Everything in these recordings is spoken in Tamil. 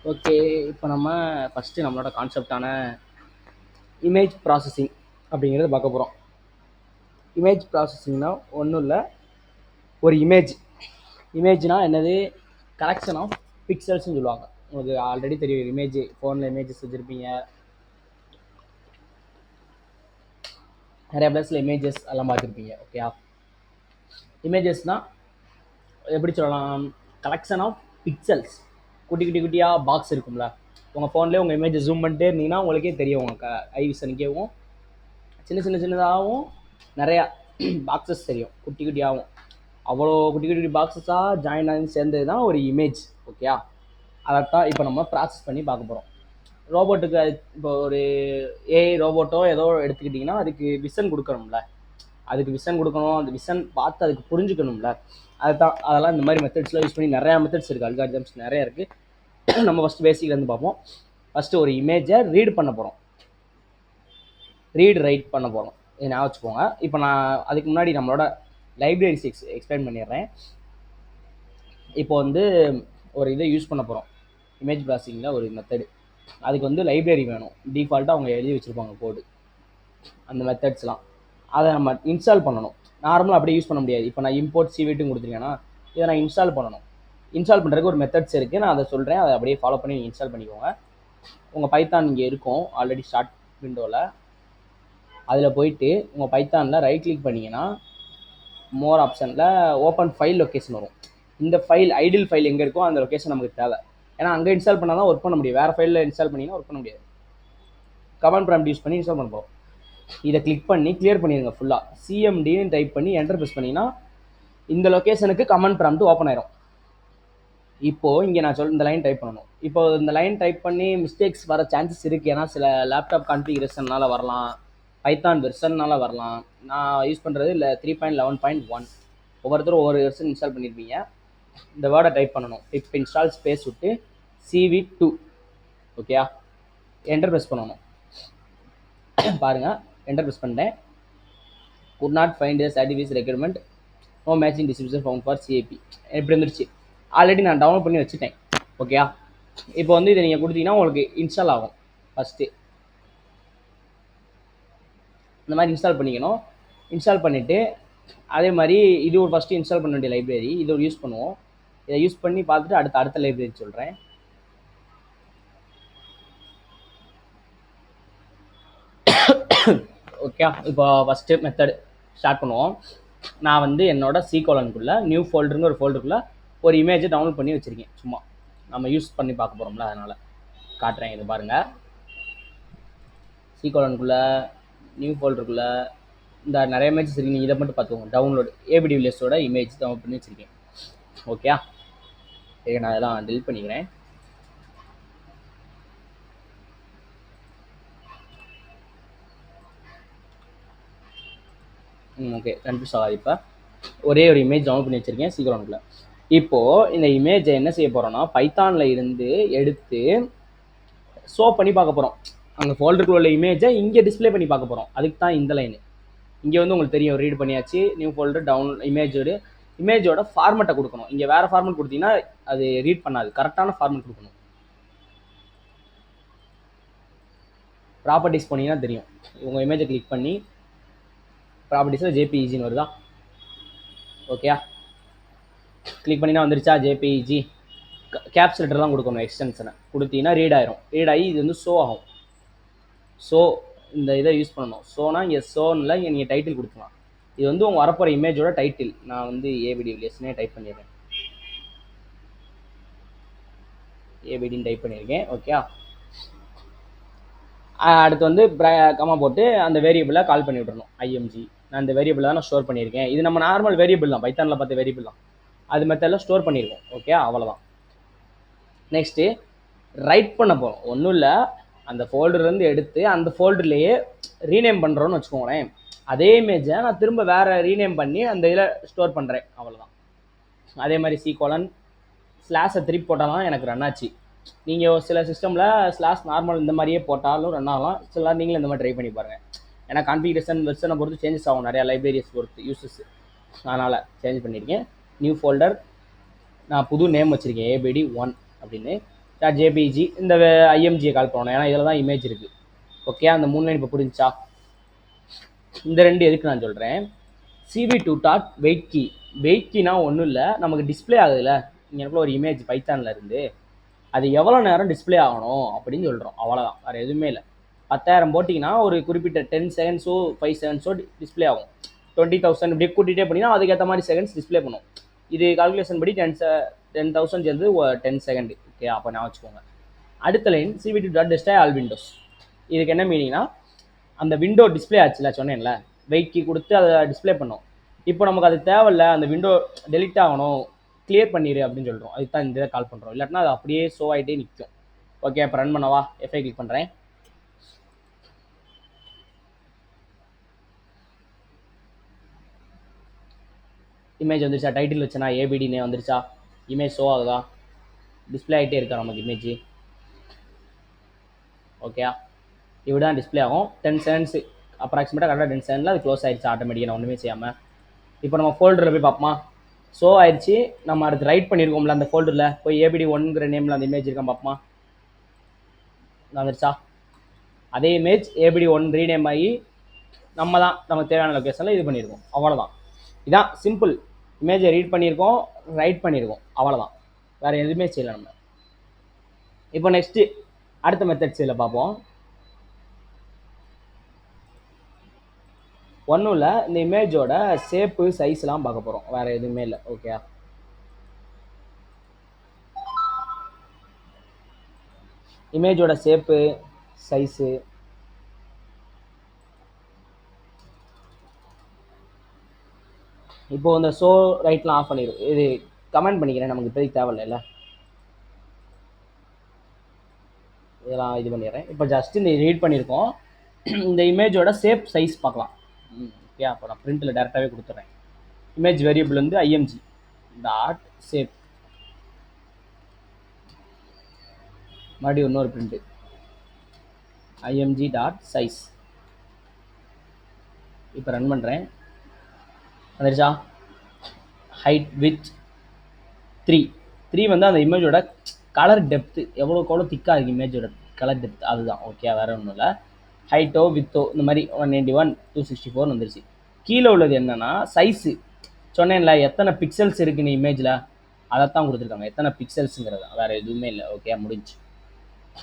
ஓகே. இப்போ நம்ம ஃபஸ்ட்டு நம்மளோட கான்செப்டான இமேஜ் ப்ராசஸிங் அப்படிங்கிறத பார்க்க போகிறோம். இமேஜ் ப்ராசஸிங்னா ஒன்றும் இல்லை, ஒரு இமேஜ்னா என்னது? கலெக்ஷன் ஆஃப் பிக்சல்ஸ்னு சொல்லுவாங்க. உங்களுக்கு ஆல்ரெடி தெரியும், இமேஜ் ஃபோனில் இமேஜஸ் வச்சுருப்பீங்க, நிறைய பிளேஸில் இமேஜஸ் எல்லாம் பார்த்துருப்பீங்க. ஓகேயா? இமேஜஸ்னால் எப்படி சொல்லலாம்? Collection of pixels. குட்டி குட்டி குட்டியாக பாக்ஸ் இருக்கும்ல, உங்கள் ஃபோன்லேயே உங்கள் இமேஜை ஜூம் பண்ணிட்டே இருந்தீங்கன்னா உங்களுக்கே தெரியும், உங்கள் ஐ விஷனுக்கேவும் சின்னதாகவும் நிறையா பாக்ஸஸ் தெரியும், குட்டி குட்டியாகவும். அவ்வளோ குட்டி குட்டி பாக்ஸஸாக ஜாயின் ஆகி சேர்ந்தது தான் ஒரு இமேஜ். ஓகேயா? அதைத்தான் இப்போ நம்ம ப்ராசஸ் பண்ணி பார்க்க போகிறோம். ரோபோட்டுக்கு இப்போ ஒரு ஏஐ ரோபோட்டோ ஏதோ எடுத்துக்கிட்டிங்கன்னா அதுக்கு விஷன் கொடுக்கணும்ல, அதுக்கு விஷன் கொடுக்கணும், அந்த விஷன் பார்த்து அதுக்கு புரிஞ்சுக்கணும்ல. அதெல்லாம் இந்த மாதிரி மெத்தட்ஸ்லாம் யூஸ் பண்ணி நிறையா மெத்தட்ஸ் இருக்குது, அல்காரிதம்ஸ் நிறையா இருக்குது. நம்ம ஃபஸ்ட்டு பேசிக்லேருந்து பார்ப்போம். ஃபஸ்ட்டு ஒரு இமேஜை ரீட் பண்ண போகிறோம், ரைட் பண்ண போகிறோம். இதை ஞாபகம் வச்சுக்கோங்க. இப்போ நான் அதுக்கு முன்னாடி நம்மளோட லைப்ரரிஸ் எக்ஸ்பிளைன் பண்ணிடுறேன். இப்போ வந்து ஒரு இதை யூஸ் பண்ண போகிறோம், இமேஜ் ப்ராசஸிங்கில் ஒரு மெத்தடு. அதுக்கு வந்து லைப்ரரி வேணும், டிஃபால்ட்டாக அவங்க எழுதி வச்சுருப்பாங்க கோடு, அந்த மெத்தட்ஸ்லாம். அதை நம்ம இன்ஸ்டால் பண்ணணும். நார்மலாக அப்படியே யூஸ் பண்ண முடியாது. இப்போ நான் இம்போர்ட் சிவிட்டும் கொடுத்துருக்கேன்னா இதை நான் இன்ஸ்டால் பண்ணணும். இன்ஸ்டால் பண்ணுறதுக்கு ஒரு மெத்தட்ஸ் இருக்குது, நான் அதை சொல்கிறேன், அதை அப்படியே ஃபாலோ பண்ணி நீங்கள் இன்ஸ்டால் பண்ணிக்கோங்க. உங்கள் பைத்தான் இங்கே இருக்கும் ஆல்ரெடி ஸ்டார்ட் விண்டோவில். அதில் போயிட்டு உங்கள் பைத்தானில் ரைட் கிளிக் பண்ணிங்கன்னா மோர் ஆப்ஷனில் ஓப்பன் ஃபைல் லொக்கேஷன் வரும். இந்த ஃபைல் ஐடில் ஃபைல் எங்கே இருக்கோ அந்த லொக்கேஷன் நமக்கு தேவை. ஏன்னா அங்கே இன்ஸ்டால் பண்ணால் தான் ஒர்க் பண்ண முடியும், வேறு ஃபைலில் இன்ஸ்டால் பண்ணிங்கன்னா ஒர்க் பண்ண முடியாது. கமாண்ட் ப்ராம்ப்ட் யூஸ் பண்ணி இன்ஸ்டால் பண்ண போகிறோம். இதை கிளிக் பண்ணி கிளியர் பண்ணிடுங்க ஃபுல்லாக. சிஎம்டின்னு டைப் பண்ணி என்டர் ப்ரெஸ் பண்ணிங்கன்னா இந்த லொக்கேஷனுக்கு கமாண்ட் ப்ராம்ப்ட் ஓப்பன் ஆயிரும். இப்போது இங்கே நான் இந்த லைன் டைப் பண்ணணும். இப்போ இந்த லைன் டைப் பண்ணி மிஸ்டேக்ஸ் வர சான்சஸ் இருக்குது, ஏன்னா சில லேப்டாப் கான்ஃபிகரேஷன்னால வரலாம், பைத்தான் வெர்ஷன்னால வரலாம். நான் யூஸ் பண்ணுறது இல்லை 3.11.1. ஒவ்வொருத்தரும் ஒவ்வொரு வெர்ஷன் இன்ஸ்டால் பண்ணியிருப்பீங்க. இந்த வேர்டை டைப் பண்ணணும். இப்போ இன்ஸ்டால் ஸ்பேஸ் விட்டு CV2. ஓகேயா? என்டர் ப்ரெஸ் பண்ணணும். பாருங்கள், என்டர் ப்ரெஸ் பண்ணிட்டேன். could not find a satisfies requirement, no matching distribution found for CAP. எப்படி இருந்துருச்சு? ஆல்ரெடி நான் டவுன்லோட் பண்ணி வச்சுட்டேன். ஓகேயா? இப்போ வந்து இதை நீங்கள் கொடுத்தீங்கன்னா உங்களுக்கு இன்ஸ்டால் ஆகும். ஃபஸ்ட்டு இந்த மாதிரி இன்ஸ்டால் பண்ணிக்கணும். இன்ஸ்டால் பண்ணிவிட்டு அதே மாதிரி இது ஒரு ஃபஸ்ட்டு இன்ஸ்டால் பண்ண வேண்டிய லைப்ரரி, இது ஒரு யூஸ் பண்ணுவோம். இதை யூஸ் பண்ணி பார்த்துட்டு அடுத்த லைப்ரரி சொல்கிறேன். ஓகே, இப்போ ஃபஸ்ட்டு மெத்தட் ஸ்டார்ட் பண்ணுவோம். நான் வந்து என்னோட C:\, நியூ ஃபோல்டருங்க ஒரு ஃபோல்டருக்குள்ளே ஒரு இமேஜை டவுன்லோட் பண்ணி வச்சுருக்கேன். சும்மா நம்ம யூஸ் பண்ணி பார்க்க போகிறோம்ல, அதனால் காட்டுறேன். இது பாருங்கள், C:\, நியூ ஃபோல்டருக்குள்ளே இந்த நிறைய இமேஜஸ் இருக்குது. நீங்கள் இதை மட்டும் பார்த்துக்கோங்க. டவுன்லோட் ABWSோட இமேஜ் டவுன்லோட் பண்ணி வச்சுருக்கேன். ஓகே, நான் அதெல்லாம் டெலிட் பண்ணிக்கிறேன். ஓகே, கன்ஃபியூஸ் ஆகாது. இப்போ ஒரே ஒரு இமேஜ் டவுன்லோட் பண்ணி வச்சுருக்கேன் C:\. இப்போது இந்த இமேஜை என்ன செய்ய போகிறோன்னா பைத்தானில் இருந்து எடுத்து ஷோ பண்ணி பார்க்க போகிறோம். அங்கே ஃபோல்டருக்குள்ள உள்ள இமேஜை இங்கே டிஸ்பிளே பண்ணி பார்க்க போகிறோம். அதுக்கு தான் இந்த லைனு. இங்கே வந்து உங்களுக்கு தெரியும், ரீட் பண்ணியாச்சு. நியூ ஃபோல்டர் இமேஜோட ஃபார்மெட்டை கொடுக்கணும். இங்கே வேறு ஃபார்மெட் கொடுத்தீங்கன்னா அது ரீட் பண்ணாது, கரெக்டான ஃபார்மெட் கொடுக்கணும். ப்ராப்பர்ட்டிஸ் போனீங்கன்னா தெரியும். உங்கள் இமேஜை கிளிக் பண்ணி ப்ராப்பர்ட்டிஸில் JPEGன்னு வருதா? ஓகேயா? கிளிக் பண்ணினா வந்துருச்சா JPEG? கேப்ஸ் லெட்டர் தான் கொடுக்கணும், எக்ஸ்டென்ஷனை கொடுத்தீங்கன்னா ரீட் ஆயிரும். ரீட் ஆகி இது வந்து ஷோ ஆகும். ஸோ இந்த இதை யூஸ் பண்ணணும். ஸோனா இங்கே ஷோனில் இங்கே நீங்கள் டைட்டில் கொடுக்கலாம். இது வந்து உங்கள் வரப்போகிற இமேஜோட டைட்டில். நான் வந்து ABDWSனே டைப் பண்ணிடுறேன். ABDன்னு டைப் பண்ணியிருக்கேன். ஓகே, அடுத்து வந்து கமா போட்டு அந்த வேரியபிளை கால் பண்ணி விட்டுறணும். IMG. நான் இந்த வேரியபிள் தான் நான் ஸ்டோர் பண்ணியிருக்கேன். இது நம்ம நார்மல் வேரியபிள் தான், பைத்தானில் பார்த்த வேரியபிள் தான். அது மெத்தடில் ஸ்டோர் பண்ணியிருக்கோம். ஓகே, அவ்வளோதான். நெக்ஸ்ட்டு ரைட் பண்ண போகிறோம். ஒன்றும் இல்லை, அந்த ஃபோல்டர்லேருந்து எடுத்து அந்த ஃபோல்டர்லேயே ரீநேம் பண்ணுறோன்னு வச்சுக்கோங்களேன். அதே இமேஜை நான் திரும்ப வேறு ரீநேம் பண்ணி அந்த இதில் ஸ்டோர் பண்ணுறேன், அவ்வளோதான். அதே மாதிரி C:\/ஸ்லாஷை திருப்பி போட்டாலும் எனக்கு ரன் ஆச்சு. நீங்கள் சில சிஸ்டமில் ஸ்லாஷ் நார்மல் இந்த மாதிரியே போட்டாலும் ரன் ஆகலாம். சில நீங்களும் இந்த மாதிரி ட்ரை பண்ணி பாருங்கள். ஏன்னா கான்ஃபிகரேஷன் வெர்ஷனை பொறுத்து சேஞ்சஸ் ஆகும், நிறையா லைப்ரரிஸ் பொறுத்து யூசஸ். அதனால் சேஞ்ச் பண்ணியிருக்கேன். நியூ ஃபோல்டர், நான் புது நேம் வச்சுருக்கேன் ABD1 அப்படின்னு. டாட் ஜேபிஜி இந்த ஐஎம்ஜியை கால் பண்ணணும், ஏன்னா இதில் தான் இமேஜ் இருக்குது. ஓகே, அந்த 3 லைன் இப்போ புரிஞ்சா? இந்த 2 எதுக்கு நான் சொல்கிறேன். CV2 dot wait key. Weight கீனா ஒன்றும் இல்லை, நமக்கு டிஸ்பிளே ஆகுதுல்ல இங்கே ஒரு இமேஜ் பைத்தானில் இருந்து, அது எவ்வளோ நேரம் டிஸ்பிளே ஆகணும் அப்படின்னு சொல்கிறோம். அவ்வளோதான், வேறு எதுவுமே இல்லை. 10,000 போட்டிங்கன்னா ஒரு குறிப்பிட்ட 10 செகண்ட்ஸோ 5 செகண்ட்ஸோ டிஸ்பிளே ஆகும். 20,000 இப்படி கூட்டிகிட்டே போனீங்கன்னா அதுக்கேற்ற மாதிரி செகண்ட்ஸ் டிஸ்பிளே பண்ணும். இது கால்குலேஷன் படி 10,000 சேர்ந்து 10 செகண்ட். ஓகே, அப்போ நான் வச்சுக்கோங்க. அடுத்த line CV2 dot destroy all Windows. இதுக்கு என்ன மீனிங்னா, அந்த விண்டோ டிஸ்பிளே ஆச்சுல சொன்னேன்ல, வெயிட் கீ கொடுத்து அதை டிஸ்பிளே பண்ணோம். இப்போ நமக்கு அது தேவையில்ல, அந்த விண்டோ டெலிட் ஆகணும், கிளியர் பண்ணிடு அப்படின்னு சொல்கிறோம். அதுக்கு தான் இந்த இதை கால் பண்ணுறோம். இல்லாட்டினா அது அப்படியே ஷோ ஆகிட்டே நிற்கும். ஓகே, இப்போ ரன் பண்ணவா? F5 கிளிக் பண்ணுறேன். இமேஜ் வந்துருச்சா? டைட்டில் வச்சனா ஏபிடினே வந்துருச்சா? இமேஜ் ஷோ ஆகுதா? டிஸ்பிளே ஆகிட்டே இருக்கா நமக்கு இமேஜ்? ஓகே, இப்படி தான் டிஸ்பிளே ஆகும். 10 செகண்ட்ஸ் அப்ராக்சிமேட்டாக கரெக்டாக 10 செகண்டில் அது க்ளோஸ் ஆயிடுச்சு ஆட்டோமேட்டிக்காக, நான் ஒன்றுமே செய்யாமல். இப்போ நம்ம ஃபோல்டரில் போய் பார்ப்போமா? ஷோ ஆயிடுச்சு. நம்ம அடுத்து ரைட் பண்ணியிருக்கோம்ல அந்த ஃபோல்டரில் போய் ABD1ங்கிற நேமில் அந்த இமேஜ் இருக்கான் பார்ப்போமா? வந்துருச்சா? அதே இமேஜ் ABD1 ரீநேம் ஆகி நம்ம தான் நமக்கு தேவையான லொக்கேஷனில் இது பண்ணியிருக்கோம். அவ்வளோதான். இதான் சிம்பிள். இமேஜை ரீட் பண்ணியிருக்கோம், ரைட் பண்ணியிருக்கோம், அவ்வளோதான். வேறு எதுவுமே செய்யலை நம்ம. இப்போ நெக்ஸ்ட்டு அடுத்த மெத்தட்ஸ் இதில் பார்ப்போம். ஒன்றும் இல்லை, இந்த இமேஜோட ஷேப்பு சைஸ்லாம் பார்க்க போகிறோம், வேறு எதுவுமே இல்லை. ஓகே, இமேஜோட ஷேப்பு சைஸு இப்போ இந்த ஷோ ரைட்லாம் ஆஃப் பண்ணிடும். இது கமெண்ட் பண்ணிக்கிறேன், நமக்கு இப்போதைக்கு தேவையில்ல. இதெல்லாம் இது பண்ணிடுறேன். இப்போ ஜஸ்ட் இந்த ரீட் பண்ணியிருக்கோம். இந்த இமேஜோட ஷேப் சைஸ் பார்க்கலாம். ஓகே, அப்போ நான் பிரிண்டில் டேரெக்டாகவே கொடுத்துட்றேன். இமேஜ் வேரியபிள் வந்து IMG டாட் ஷேப், மறுபடியும் இன்னொரு பிரிண்ட் IMG டாட் சைஸ். இப்போ ரன் பண்ணுறேன். வந்துருச்சா? ஹைட் வித் 3 வந்து அந்த இமேஜோட கலர் டெப்த்து, எவ்வளோக்கு எவ்வளோ திக்காக இருக்குது இமேஜோட கலர் டெப்த், அதுதான். ஓகே, வேறு ஒன்றும் இல்லை. ஹைட்டோ வித்தோ இந்த மாதிரி 191 264 வந்துருச்சு. கீழே உள்ளது என்னென்னா சைஸு. சொன்னேன்ல எத்தனை பிக்சல்ஸ் இருக்குன்னு இமேஜில், அதைத்தான் கொடுத்துருக்காங்க. எத்தனை பிக்சல்ஸுங்கிறது வேறு எதுவுமே இல்லை. ஓகே, முடிஞ்சு.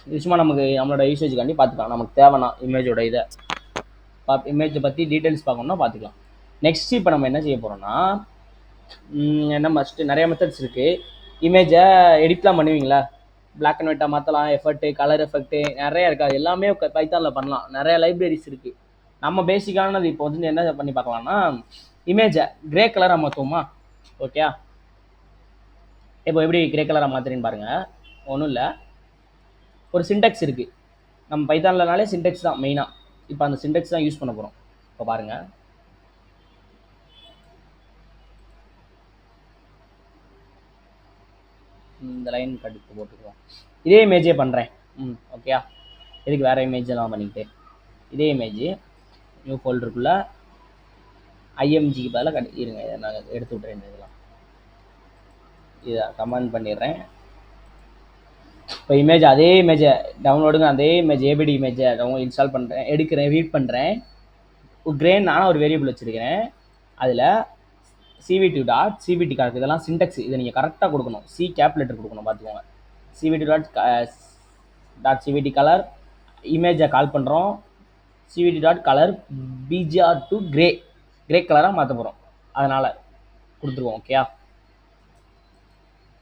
இது சும்மா நமக்கு நம்மளோட யூசேஜுக்காண்டி பார்த்துக்கலாம். நமக்கு தேவைன்னா இமேஜோட இதை இமேஜை பற்றி டீட்டெயில்ஸ் பார்க்கணுன்னா பார்த்துக்கலாம். நெக்ஸ்ட் இப்போ நம்ம என்ன செய்ய போகிறோம்னா, என்ன ஃபஸ்ட்டு நிறைய மெத்தட்ஸ் இருக்குது. இமேஜை எடிட்லாம் பண்ணுவீங்களா? பிளாக் அண்ட் ஒயிட்டாக மாற்றலாம், எஃபெக்ட்டு, கலர் எஃபெக்ட்டு நிறைய இருக்குது. அது எல்லாமே பைத்தானில் பண்ணலாம். நிறைய லைப்ரரிஸ் இருக்குது. நம்ம பேசிக்கானது இப்போ வந்து என்ன பண்ணி பார்க்கலாம்னா, இமேஜை கிரே கலராக மாற்றுவோமா? ஓகே, இப்போ எப்படி கிரே கலராக மாற்றுறேன்னு பாருங்கள். ஒன்றும் இல்லை, ஒரு சின்டெக்ஸ் இருக்குது. நம்ம பைத்தான்லனாலே சின்டெக்ஸ் தான் மெயினாக. இப்போ அந்த சின்டெக்ஸ் தான் யூஸ் பண்ண போகிறோம். இப்போ பாருங்கள், இந்த லைன் கடுத்து போட்டுக்குவோம். இதே இமேஜே பண்ணுறேன். ஓகேயா? இதுக்கு வேறு இமேஜ் எல்லாம் பண்ணிக்கிட்டு இதே இமேஜ் நியூ ஃபோல்டருக்குள்ளே IMGக்கு பதிலாக இருங்க, இதை நான் எடுத்து விட்றேன். இதெல்லாம் இதை கமெண்ட் பண்ணிடுறேன். இப்போ இமேஜ் அதே இமேஜை டவுன்லோடுங்க, அதே இமேஜ் ABD இமேஜை இன்ஸ்டால் பண்ணுறேன், எடுக்கிறேன், ரீட் பண்ணுறேன். கிரேன் நான் ஒரு வேரியபிள் வச்சுருக்கிறேன். அதில் CV2 டாட் CBT கரெக்ட். இதெல்லாம் சின்டெக்ஸ், இதை நீங்கள் கரெக்டாக கொடுக்கணும். C கேப் லெட்டர் கொடுக்கணும், பார்த்துக்கோங்க. CV2 டாட் CBT கலர், இமேஜை கால் பண்ணுறோம். CV2 dot colour BGR to grey கலராக மாற்ற போகிறோம், அதனால் கொடுத்துருவோம். ஓகேயா?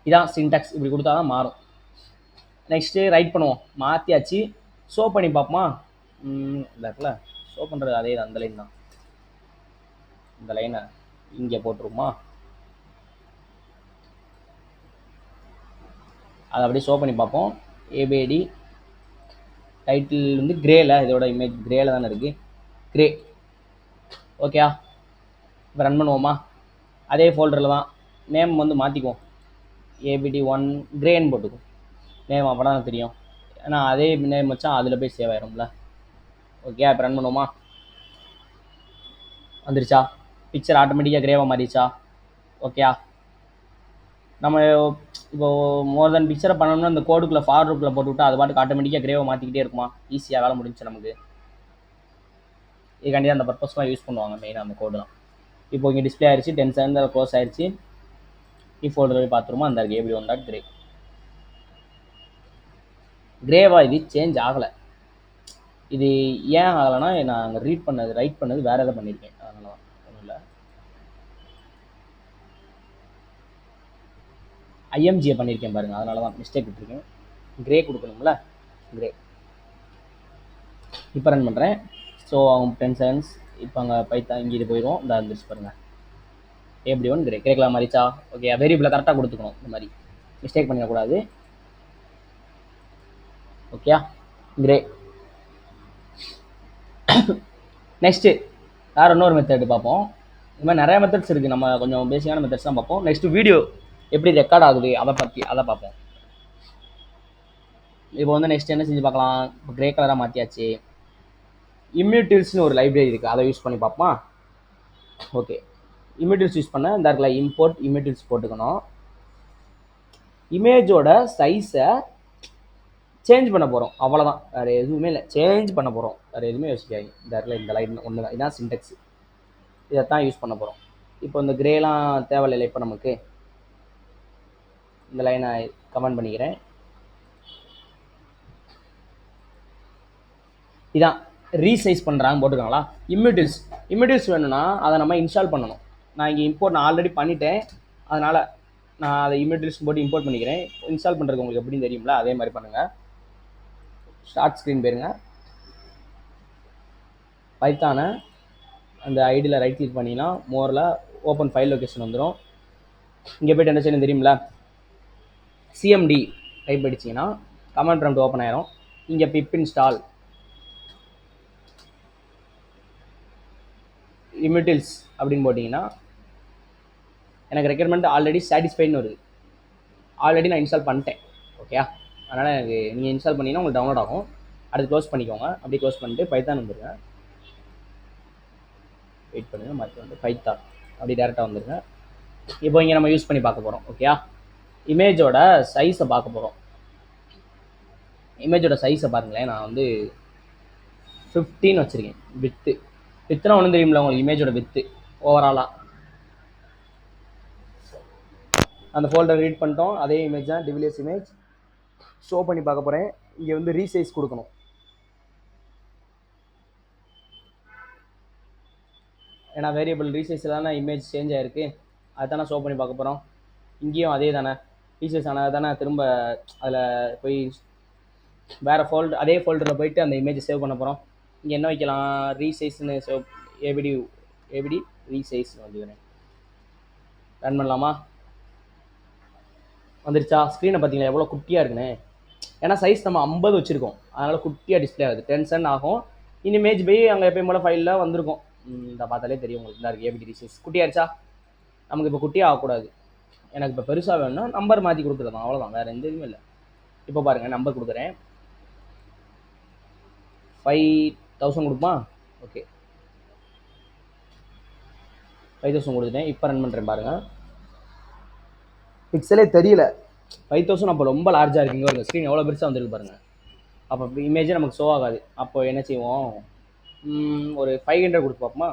இதான் சின்டெக்ஸ், இப்படி கொடுத்தா தான் மாறும். நெக்ஸ்ட்டு ரைட் பண்ணுவோம். மாற்றியாச்சு. ஷோ பண்ணி பார்ப்போமா? இல்லை இருக்குல்ல, ஷோ பண்ணுறது அதே தான், அந்த லைன் தான். இந்த லைனை இங்கே போட்டுருமா? அதை அப்படியே ஷோ பண்ணி பார்ப்போம். ABD டைட்டில் வந்து கிரேல, இதோட இமேஜ் கிரேல தானே இருக்குது, கிரே. ஓகேயா? இப்போ ரன் பண்ணுவோமா? அதே ஃபோல்டரில் தான். நேம் வந்து மாற்றிக்குவோம், ABD1 கிரேன்னு போட்டுக்கும். நேம் அப்போ தான் தெரியும், ஏன்னா அதே நேம் வச்சா அதில் போய் சேவ் ஆயிரும்ல. ஓகே, இப்போ ரன் பண்ணுவோமா? வந்துருச்சா? பிக்சர் ஆட்டோமேட்டிக்காக கிரேவாக மாறிச்சா? ஓகேயா? நம்ம இப்போ மோர் தென் பிக்சரை பண்ணணும்னா இந்த கோடுக்குள்ளே ஃபார்வர்டுக்குள்ளே போட்டு விட்டா அது பாட்டுக்கு ஆட்டோமேட்டிக்காக கிரேவை மாற்றிக்கிட்டே இருக்குமா, ஈஸியாக வேலை முடிஞ்சு நமக்கு. இதுக்காண்டி அந்த பர்பஸ்லாம் யூஸ் பண்ணுவாங்க மெயினாக அந்த கோடு தான். இப்போ இங்கே டிஸ்பிளே ஆயிடுச்சு, 10 செகண்ட் க்ளோஸ் ஆயிடுச்சு. ஃபோல்டர் போய் பார்த்துருமா, அந்த இருக்கு எப்படி ஒன் கிரே. கிரேவா இது சேஞ்ச் ஆகலை. இது ஏன் ஆகலைன்னா நான் அங்கே ரைட் பண்ணது வேறு எதாவது பண்ணியிருக்கேன், அதனால தான். ஒன்றும் இல்லை, ஐஎம்ஜியை பண்ணியிருக்கேன் பாருங்கள், அதனால தான் மிஸ்டேக் விட்டுருக்கேன். கிரே கொடுக்கணும்ல, கிரே. இப்போ ரன் பண்ணுறேன். ஸோ அவங்க 10 செகண்ட்ஸ். இப்போ அங்கே பைத்தா இங்கே இது போயிடும். இந்த இருந்துச்சு பாருங்கள், எப்படி ஒன் கிரே. கிரேக்கலாம் மாதிரிச்சா? ஓகே, வேரியபிளை கரெக்டாக கொடுத்துக்கணும், இந்த மாதிரி மிஸ்டேக் பண்ணிடக்கூடாது. Okay, grey. நெக்ஸ்ட்டு வேறு இன்னொரு மெத்தட் பார்ப்போம். இந்த மாதிரி நிறைய மெத்தட்ஸ் இருக்குது, நம்ம கொஞ்சம் பேசிக்கான மெத்தட்ஸ் தான் பார்ப்போம். நெக்ஸ்ட்டு வீடியோ எப்படி ரெக்கார்ட் ஆகுது அதை பார்ப்போம். இப்போ வந்து நெக்ஸ்ட் என்ன செஞ்சு பார்க்கலாம். இப்போ கிரே கலராக மாற்றியாச்சு. இம்யூட்டிவ்ஸ்னு ஒரு லைப்ரரி இருக்குது, அதை யூஸ் பண்ணி பார்ப்போமா. ஓகே, இம்யூட்டிவ்ஸ் யூஸ் பண்ண இந்த இடத்துல இம்போர்ட் இம்யூட்டிவ்ஸ் போட்டுக்கணும். இமேஜோட சைஸை சேஞ்ச் பண்ண போகிறோம், அவ்வளோதான், வேறு எதுவுமே இல்லை. சேஞ்ச் பண்ண போகிறோம், வேறு எதுவுமே யோசிக்காது. இந்த இடத்துல இந்த லைன் ஒன்று தான், இதுதான் சின்டெக்ஸ். இதைத்தான் யூஸ் பண்ண போகிறோம். இப்போ இந்த கிரேலாம் தேவையில்லை. இப்போ நமக்கு இந்த லைனை கமெண்ட் பண்ணிக்கிறேன். இதான் ரீசைஸ் பண்ணுறாங்க போட்டுருக்காங்களா. இம்யூட்டிவ்ஸ் வேணும்னா அதை நம்ம இன்ஸ்டால் பண்ணணும். நான் இங்கே இம்போர்ட் நான் ஆல்ரெடி பண்ணிட்டேன், அதனால் நான் அதை இம்யூட்டிவ்ஸ் போட்டு இம்போர்ட் பண்ணிக்கிறேன். இன்ஸ்டால் பண்ணுறதுக்கு உங்களுக்கு எப்படின்னு தெரியும்ல, அதே மாதிரி பண்ணுங்கள். ஷார்ட் ஸ்க்ரீன் போயிருங்க, பைத்தானை அந்த ஐடியில் ரைட் கிளிக் பண்ணிங்கன்னா மோரில் ஓப்பன் ஃபைல் லொக்கேஷன் வந்துடும். இங்கே போய்ட்டு என்ன செய்யணும் தெரியுமில்ல, சிஎம்டி டைப் அடிச்சிங்கன்னா கமாண்ட் ப்ராம்ப்ட் ஓப்பன் ஆயிரும். இங்கே பிப் இன்ஸ்டால் இம்யூட்டிவ்ஸ் அப்படின்னு போட்டிங்கன்னா எனக்கு ரெக்யர்மெண்ட் ஆல்ரெடி சாட்டிஸ்ஃபைடுன்னு வருது. ஆல்ரெடி நான் இன்ஸ்டால் பண்ணிட்டேன். ஓகே, அதனால் எனக்கு நீங்கள் இன்ஸ்டால் பண்ணிங்கன்னா உங்களுக்கு டவுன்லோட் ஆகும். அடுத்து க்ளோஸ் பண்ணிக்கோங்க. அப்படி க்ளோஸ் பண்ணிட்டு பைத்தான் வந்துருங்க. வெயிட் பண்ணுங்கள், மாற்றி வந்து பைத்தான் அப்படி டேரெக்டாக வந்துருங்க. இப்போ இங்கே நம்ம யூஸ் பண்ணி பார்க்க போகிறோம். ஓகே, இமேஜோட சைஸை பார்க்க போகிறோம். இமேஜோட சைஸை பாருங்களேன், நான் வந்து 15 வச்சுருக்கேன். வித்துனா ஒன்றும் தெரியுமில்ல உங்களுக்கு, இமேஜோட வித்து ஓவராலாக. அந்த ஃபோல்டர் ரீட் பண்ணிட்டோம், அதே இமேஜ் தான், டிவிலியர்ஸ் இமேஜ். ஷோ பண்ணி பார்க்க போகிறேன். இங்கே வந்து ரீசைஸ் கொடுக்கணும். ஏன்னா வேரியபிள் ரீசைஸில் தானே இமேஜ் சேஞ்ச் ஆகிருக்கு, அதுதானே ஷோ பண்ணி பார்க்க போகிறோம். இங்கேயும் அதே தானே, ரீசைஸ் ஆனால் தானே திரும்ப அதில் போய் வேறு அதே ஃபோல்டரில் போயிட்டு அந்த இமேஜை சேவ் பண்ண போகிறோம். இங்கே என்ன வைக்கலாம், ரீசைஸ்னு ஏபிடி ரீசைஸ் வந்துக்கிறேன். ரன் பண்ணலாமா? வந்துருச்சா? ஸ்க்ரீனை பார்த்தீங்களா எவ்வளோ குட்டியாக இருக்குன்னு. ஏன்னா சைஸ் நம்ம 50 வச்சுருக்கோம், அதனால் குட்டியாக டிஸ்பிளே ஆகுது. 10 செகண்ட் ஆகும். இமேஜ் போய் அங்கே எப்பயும் போல் ஃபைலில் வந்திருக்கும். இந்த பார்த்தாலே தெரியும் உங்களுக்கு. இந்த இருக்குது ஏபிடி ரீசைஸ். குட்டியாகிடுச்சா? நமக்கு இப்போ குட்டியாக ஆகக்கூடாது. எனக்கு இப்போ பெருசாக வேணும்னா நம்பர் மாற்றி கொடுத்துருதான், அவ்வளோதான், வேறு எந்த இதுவுமே இல்லை. இப்போ பாருங்கள், நம்பர் கொடுக்குறேன். 5000 கொடுப்பா. ஓகே, 5000 கொடுத்துட்டேன். இப்போ ரன் பண்ணுறேன் பாருங்கள். பிக்சலே தெரியல, 5000 அப்போ ரொம்ப லார்ஜாக இருக்குங்க. ஒரு ஸ்க்ரீன் எவ்வளோ பெருசாக வந்துருக்கு பாருங்கள். அப்போ இமேஜே நமக்கு ஷோ ஆகாது. அப்போ என்ன செய்வோம், ஒரு 500 கொடுத்து பார்ப்போமா.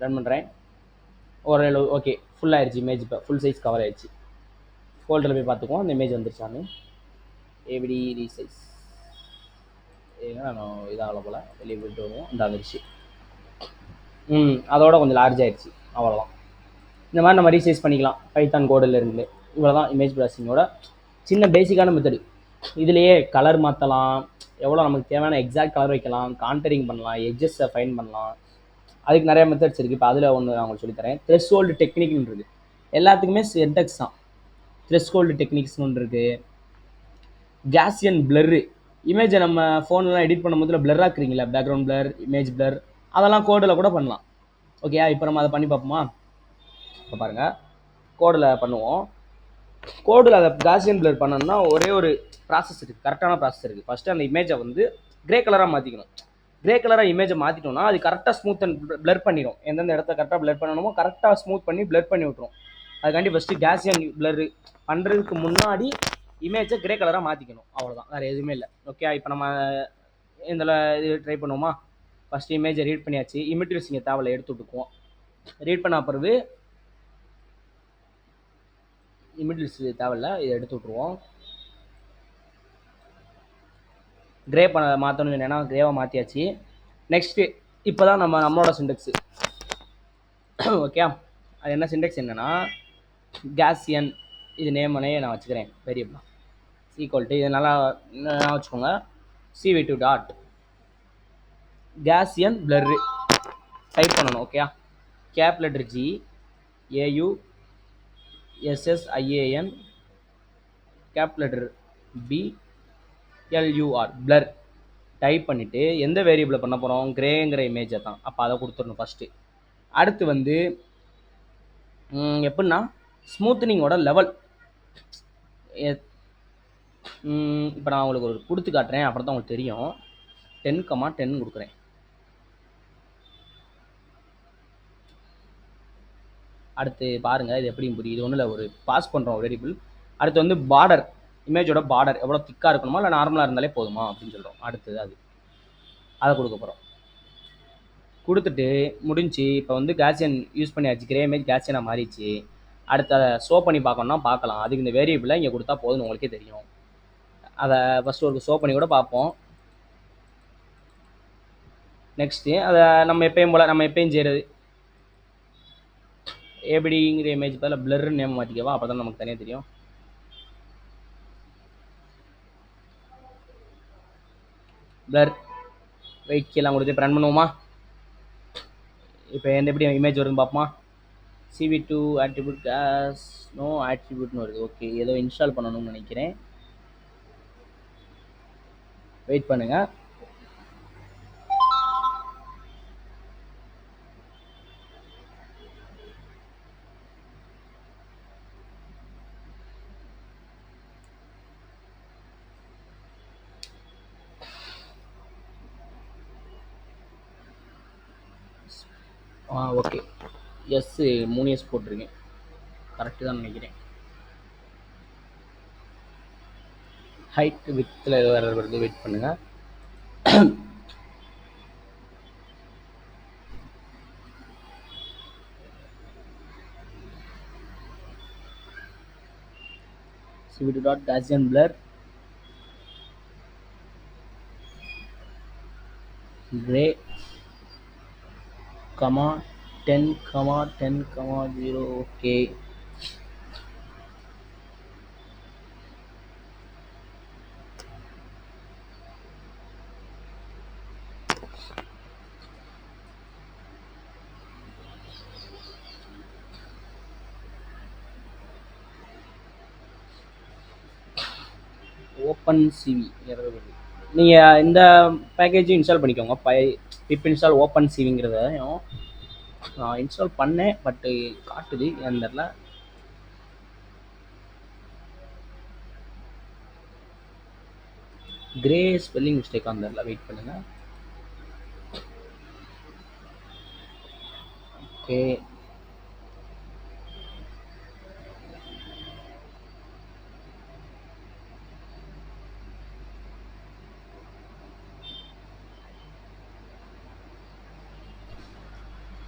ரன் பண்ணுறேன். ஒரு ஓகே, ஃபுல் ஆயிடுச்சு இமேஜ். இப்போ ஃபுல் சைஸ் கவர் ஆயிடுச்சு. ஃபோல்டரில் போய் பார்த்துக்குவோம் அந்த இமேஜ் வந்துருச்சான்னு. ஏபிடி ரீசைஸ் நான் இதாகல போல், வெளியே போயிட்டு வருவோம். இந்த வந்துருச்சு. அதோட கொஞ்சம் லார்ஜ் ஆயிடுச்சு, அவ்வளோதான். இந்த மாதிரி நம்ம ரீசைஸ் பண்ணிக்கலாம் பைத்தான் கோடில் இருந்து. இவ்வளோ தான் இமேஜ் ப்ராசஸிங்கோட சின்ன பேசிக்கான மெத்தடு. இதுலேயே கலர் மாற்றலாம், எவ்வளோ நமக்கு தேவையான எக்ஸாக்ட் கலர் வைக்கலாம், கான்டரிங் பண்ணலாம், எட்ஜஸை ஃபைன் பண்ணலாம். அதுக்கு நிறைய மெத்தட்ஸ் இருக்குது. இப்போ அதில் ஒன்று நான் உங்களுக்கு சொல்லித்தரேன். த்ரெஷ்ஹோல்டு டெக்னிக்னு இருக்குது. எல்லாத்துக்குமே சின்டெக்ஸ் தான். த்ரெஷ்ஹோல்டு டெக்னிக்ஸ்னு ஒன்று இருக்குது. காஸியன் பிளர்ரு, இமேஜை நம்ம ஃபோன்லாம் எடிட் பண்ணும்போது பிளர் ஆக்குறீங்களா, பேக்ரவுண்ட் பிளர், இமேஜ் பிளர், அதெல்லாம் கோடில் கூட பண்ணலாம். ஓகே, இப்போ நம்ம அதை பண்ணி பார்ப்போமா. இப்போ பாருங்கள், கோடில் பண்ணுவோம். கோடில் அதை காஸியன் பிளர் பண்ணணும்னா ஒரே ஒரு ப்ராசஸ் இருக்குது, கரெக்டான ப்ராசஸ் இருக்குது. ஃபஸ்ட்டு அந்த இமேஜை வந்து கிரே கலராக மாற்றிக்கணும். கிரே கலராக இமேஜை மாற்றிட்டோம்னா அது கரெக்டாக ஸ்மூத் அண்ட் பிளர் பண்ணிடும். எந்தெந்த இடத்த கரெக்டாக பிளர் பண்ணணுமோ கரெக்டாக ஸ்மூத் பண்ணி பிளர் பண்ணி விட்டுரும். அதுக்காண்டி ஃபஸ்ட்டு கேசியன் பிளர் பண்ணுறதுக்கு முன்னாடி இமேஜை கிரே கலராக மாற்றிக்கணும், அவ்வளோதான், வேறு எதுவுமே இல்லை. ஓகே, இப்போ நம்ம இதில் இது ட்ரை பண்ணுவோமா? ஃபஸ்ட்டு இமேஜை ரீட் பண்ணியாச்சு. இமிட்டர்ஸ் இங்கே தேவையில்ல, எடுத்து விட்டுக்குவோம். ரீட் பண்ண பிறகு இமிட்டர்ஸ் தேவையில்ல, இதை எடுத்து விட்ருவோம். கிரே பண்ண மாற்றணும்னு சொன்னேன்னா கிரேவாக மாற்றியாச்சு. நெக்ஸ்ட்டு இப்போ தான் நம்மளோட சிண்டெக்ஸு. ஓகே, அது என்ன சிண்டெக்ஸ் என்னென்னா கேசியன், இது நேமனே நான் வச்சுக்கிறேன் வேரியபிள் ஈக்குவல் டு, இது நல்லா நான் வச்சுக்கோங்க, cv2 dot Gaussian blur type பண்ணணும். Okay, cap letter G AU SSIAN cap letter B LUR blur type பண்ணிவிட்டு எந்த வேரியபிளை பண்ண போகிறோம்? கிரேங்கிற இமேஜை தான். அப்போ அதை கொடுத்துடணும் ஃபஸ்ட்டு. அடுத்து வந்து எப்படின்னா ஸ்மூத்னிங்கோட லெவல், இப்போ நான் உங்களுக்கு ஒரு கொடுத்து காட்டுறேன், அப்புறம் தான் உங்களுக்கு தெரியும். 10,10 கொடுக்குறேன். அடுத்து பாருங்கள், இது எப்படியும் புரியுது. இது ஒன்றும் இல்லை, ஒரு பாஸ் பண்ணுறோம் வேரியபிள். அடுத்து வந்து பார்டர், இமேஜோட பார்டர் எவ்வளோ திக்காக இருக்கணுமா இல்லை நார்மலாக இருந்தாலே போதுமா அப்படின்னு சொல்கிறோம். அடுத்தது அதை கொடுக்க போகிறோம். கொடுத்துட்டு முடிஞ்சு. இப்போ வந்து கேசியன் யூஸ் பண்ணியாச்சு, கிரே இமேஜ் கேசியனாக மாறிடுச்சு. அடுத்து அதை ஷோ பண்ணி பார்க்கணும்னா பார்க்கலாம். அதுக்கு இந்த வேரியபிளை இங்கே கொடுத்தா போதும், உங்களுக்கே தெரியும். அதை ஃபஸ்ட்டு ஒரு ஷோ பண்ணி கூட பார்ப்போம். நெக்ஸ்ட்டு அதை நம்ம எப்பயும் செய்கிறது, ஏபிடிங்கிற இமேஜ் பதில் பிளர் நேம் மாற்றிக்கவா, அப்போ தான் நமக்கு தனியாக தெரியும். பிளர் வெயிட்கெல்லாம் கொடுத்து இப்போ ரன் பண்ணுவோமா? இப்போ எப்படி இமேஜ் வருதுன்னு பார்ப்போமா? cv2 attribute gas no attributeனு வருது. ஓகே, ஏதோ இன்ஸ்டால் பண்ணணும்னு நினைக்கிறேன், வெயிட் பண்ணுங்க. ஓகே, எஸ் 3 எஸ் போட்டிருக்கேன், கரெக்டு தான் நினைக்கிறேன். ஹைட் வித்தில் ஏதோ வேறு வருது, வெயிட் பண்ணுங்கள். cv2 dot Gaussian blur gray, 10,10,0. Okay, open CV நீங்கள் இந்த பேக்கேஜும் இன்ஸ்டால் பண்ணிக்கோங்க. பிப் இன்ஸ்டால் ஓப்பன் சிவிங்கிறதையும் நான் இன்ஸ்டால் பண்ணேன், பட்டு காட்டுது ஏன்னு தெரில. கிரே ஸ்பெல்லிங் மிஸ்டேக்காக தெரில, வெயிட் பண்ணுங்க. ஓகே,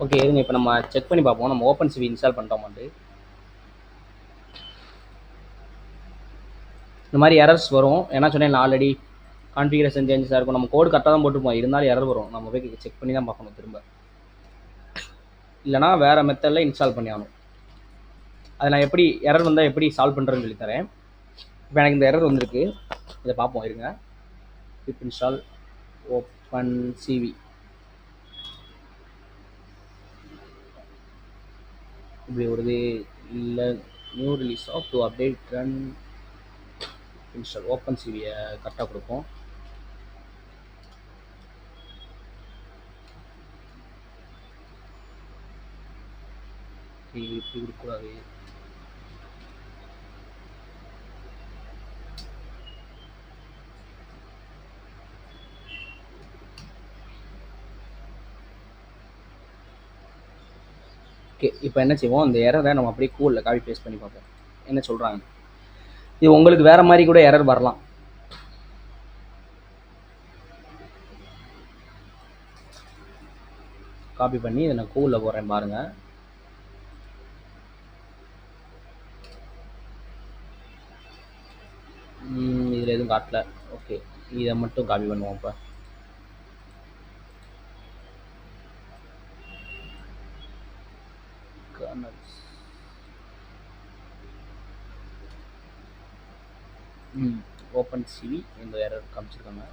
ஓகே இருங்க, இப்போ நம்ம செக் பண்ணி பார்ப்போம் நம்ம ஓப்பன் சிவி இன்ஸ்டால் பண்ணிட்டோமான்ட்டு. இந்த மாதிரி எரர்ஸ் வரும், ஏன்னா சொன்னேன் ஆல்ரெடி கான்ஃபிகரேஷன் சேஞ்சஸாக இருக்கும். நம்ம கோடு கரெக்டாக தான் போட்டுருப்போம், இருந்தாலும் எரர் வரும். நம்ம போய் செக் பண்ணி தான் பார்க்கணும் திரும்ப, இல்லைனா வேறு மெத்தடில் இன்ஸ்டால் பண்ணி ஆகணும். அதை நான் எப்படி எரர் வந்தால் எப்படி சால்வ் பண்ணுறேன்னு சொல்லி தரேன். இப்போ எனக்கு இந்த எரர் வந்திருக்கு, இதை பார்ப்போம் இருங்க. பிப் இன்ஸ்டால் ஓப்பன் சிவி, இப்படி வருது. இல்லை, new release of to update run install open சிவியை கரெக்டாக கொடுப்போம். இப்படி கொடுக்கக்கூடாது. ஓகே. இப்போ என்ன செய்வோம், இந்த எரரை நம்ம அப்படியே கூலில் காப்பி பேஸ்ட் பண்ணி பார்ப்போம் என்ன சொல்கிறாங்க. இது உங்களுக்கு வேறு மாதிரி கூட எரர் வரலாம். காப்பி பண்ணி இதை நான் கூலில் போடுறேன் பாருங்கள். இதில் எதுவும் காட்டல. ஓகே, இதை மட்டும் காப்பி பண்ணுவோம். இப்போ ஓப்பன் சிவி இந்த எரர் காமிச்சிருக்காங்க.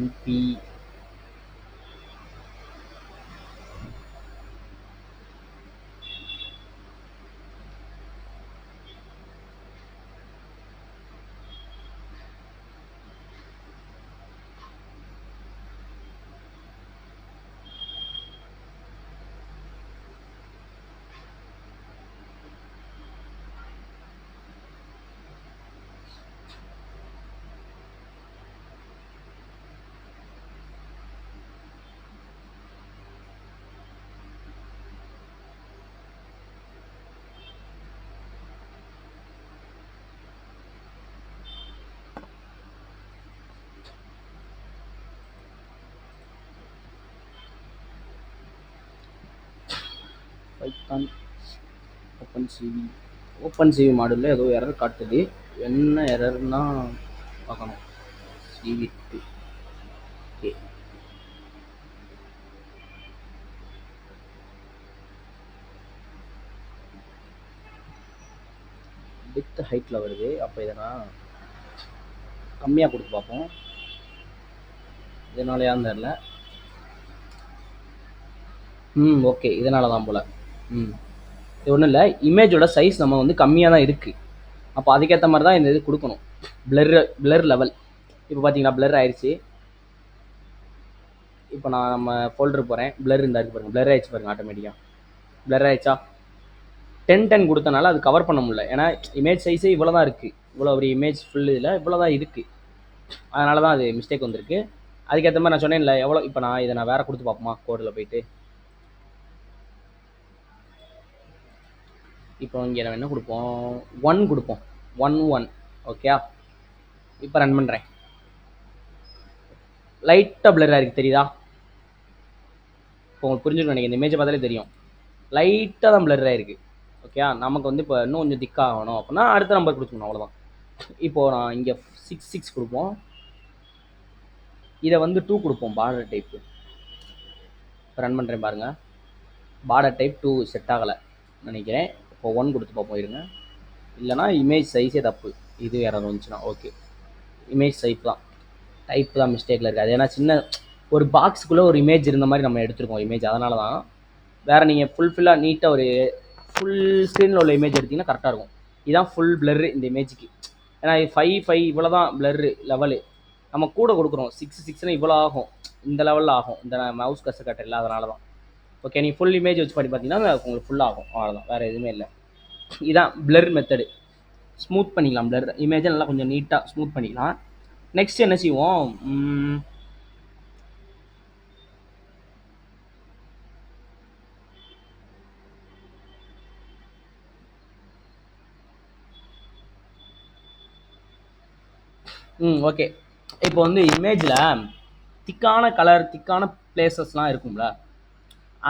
NP பைத்தான் ஓப்பன் சிவி மாடலில் ஏதோ எரர் காட்டுது. என்ன எரர்னா பார்க்கணும். CV2 okay. வித் ஹைட்டில் வருது. அப்போ இதை நான் கம்மியாக கொடுத்து பார்ப்போம். இதனாலயான்னு தெரில. ஓகே, இதனால தான் போல். இது ஒன்றும் இல்லை, இமேஜோட சைஸ் நம்ம வந்து கம்மியாக தான் இருக்குது. அப்போ அதுக்கேற்ற மாதிரி தான் இந்த இது கொடுக்கணும். பிளர் லெவல் இப்போ பார்த்தீங்கன்னா பிளர் ஆயிடுச்சு. இப்போ நான் நம்ம ஃபோல்டர் போகிறேன். பிளர் இருந்தால் இருக்கு பாருங்கள், பிளர் ஆயிடுச்சு பாருங்கள். ஆட்டோமேட்டிக்காக பிளர் ஆயிடுச்சா. 10 கொடுத்தனால அது கவர் பண்ண முடியல. ஏன்னா இமேஜ் சைஸே இவ்வளோ தான் இருக்குது. இவ்வளோ ஒரு இமேஜ் ஃபுல் இதில் இவ்வளோ தான் இருக்குது. அதனால தான் அது மிஸ்டேக் வந்திருக்கு. அதுக்கேற்ற மாதிரி நான் சொன்னேன்ல எவ்வளோ. இப்போ நான் இதை வேறு கொடுத்து பார்ப்போமா கோடில் போயிட்டு. இப்போ இங்கே நம்ம என்ன கொடுப்போம், 1 கொடுப்போம். 1 ஓகே. இப்போ ரன் பண்ணுறேன். லைட்டாக பிளராக இருக்குது, தெரியுதா? இப்போ உங்களுக்கு புரிஞ்சுக்கணும் நினைக்கிறேன். இந்த இமேஜை பார்த்தாலே தெரியும் லைட்டாக தான் பிளராக இருக்குது. ஓகே, நமக்கு வந்து இப்போ இன்னும் கொஞ்சம் திக்காக ஆகணும் அப்படின்னா அடுத்த நம்பர் கொடுத்துக்கணும், அவ்வளோதான். இப்போது நான் இங்கே 6 கொடுப்போம். இதை வந்து 2 கொடுப்போம். பார்டர் டைப்பு இப்போ ரன் பண்ணுறேன் பாருங்கள். பார்டர் டைப் 2 செட் ஆகலை நினைக்கிறேன். இப்போ 1 கொடுத்து பார்ப்போம் இருங்க. இல்லைனா இமேஜ் சைஸே தப்பு. இது யாராவது வந்துச்சுன்னா ஓகே. இமேஜ் டைப் தான் மிஸ்டேக்கில் இருக்குது. அது ஏன்னா சின்ன ஒரு பாக்ஸுக்குள்ளே ஒரு இமேஜ் இருந்த மாதிரி நம்ம எடுத்துருக்கோம் இமேஜ், அதனால தான். வேறு நீங்கள் ஃபுல்லாக நீட்டாக ஒரு ஃபுல் ஸ்க்ரீனில் உள்ள இமேஜ் எடுத்திங்கன்னா கரெக்டாக இருக்கும். இதுதான் ஃபுல் பிளர்ரு இந்த இமேஜுக்கு. ஏன்னா 5 இவ்வளோ தான் பிளர்ரு லெவலு. நம்ம கூட கொடுக்குறோம் 6 இவ்வளோ ஆகும், இந்த லெவலில் ஆகும். இந்த மவுஸ் கஷ்ட கட்டல, அதனால தான். ஓகே, நீங்கள் ஃபுல் இமேஜ் வச்சு பண்ணி பார்த்தீங்கன்னா உங்களுக்கு ஃபுல்லாகும், அவ்வளோதான். வேறு எதுவுமே இல்லை. இதுதான் பிளர் மெத்தடு. ஸ்மூத் பண்ணிக்கலாம். பிளர் இமேஜை நல்லா கொஞ்சம் நீட்டாக ஸ்மூத் பண்ணிக்கலாம். நெக்ஸ்ட் என்ன செய்வோம், ஓகே. இப்போ வந்து இமேஜில் திக்கான கலர் திக்கான பிளேசஸ்லாம் இருக்கும்ல,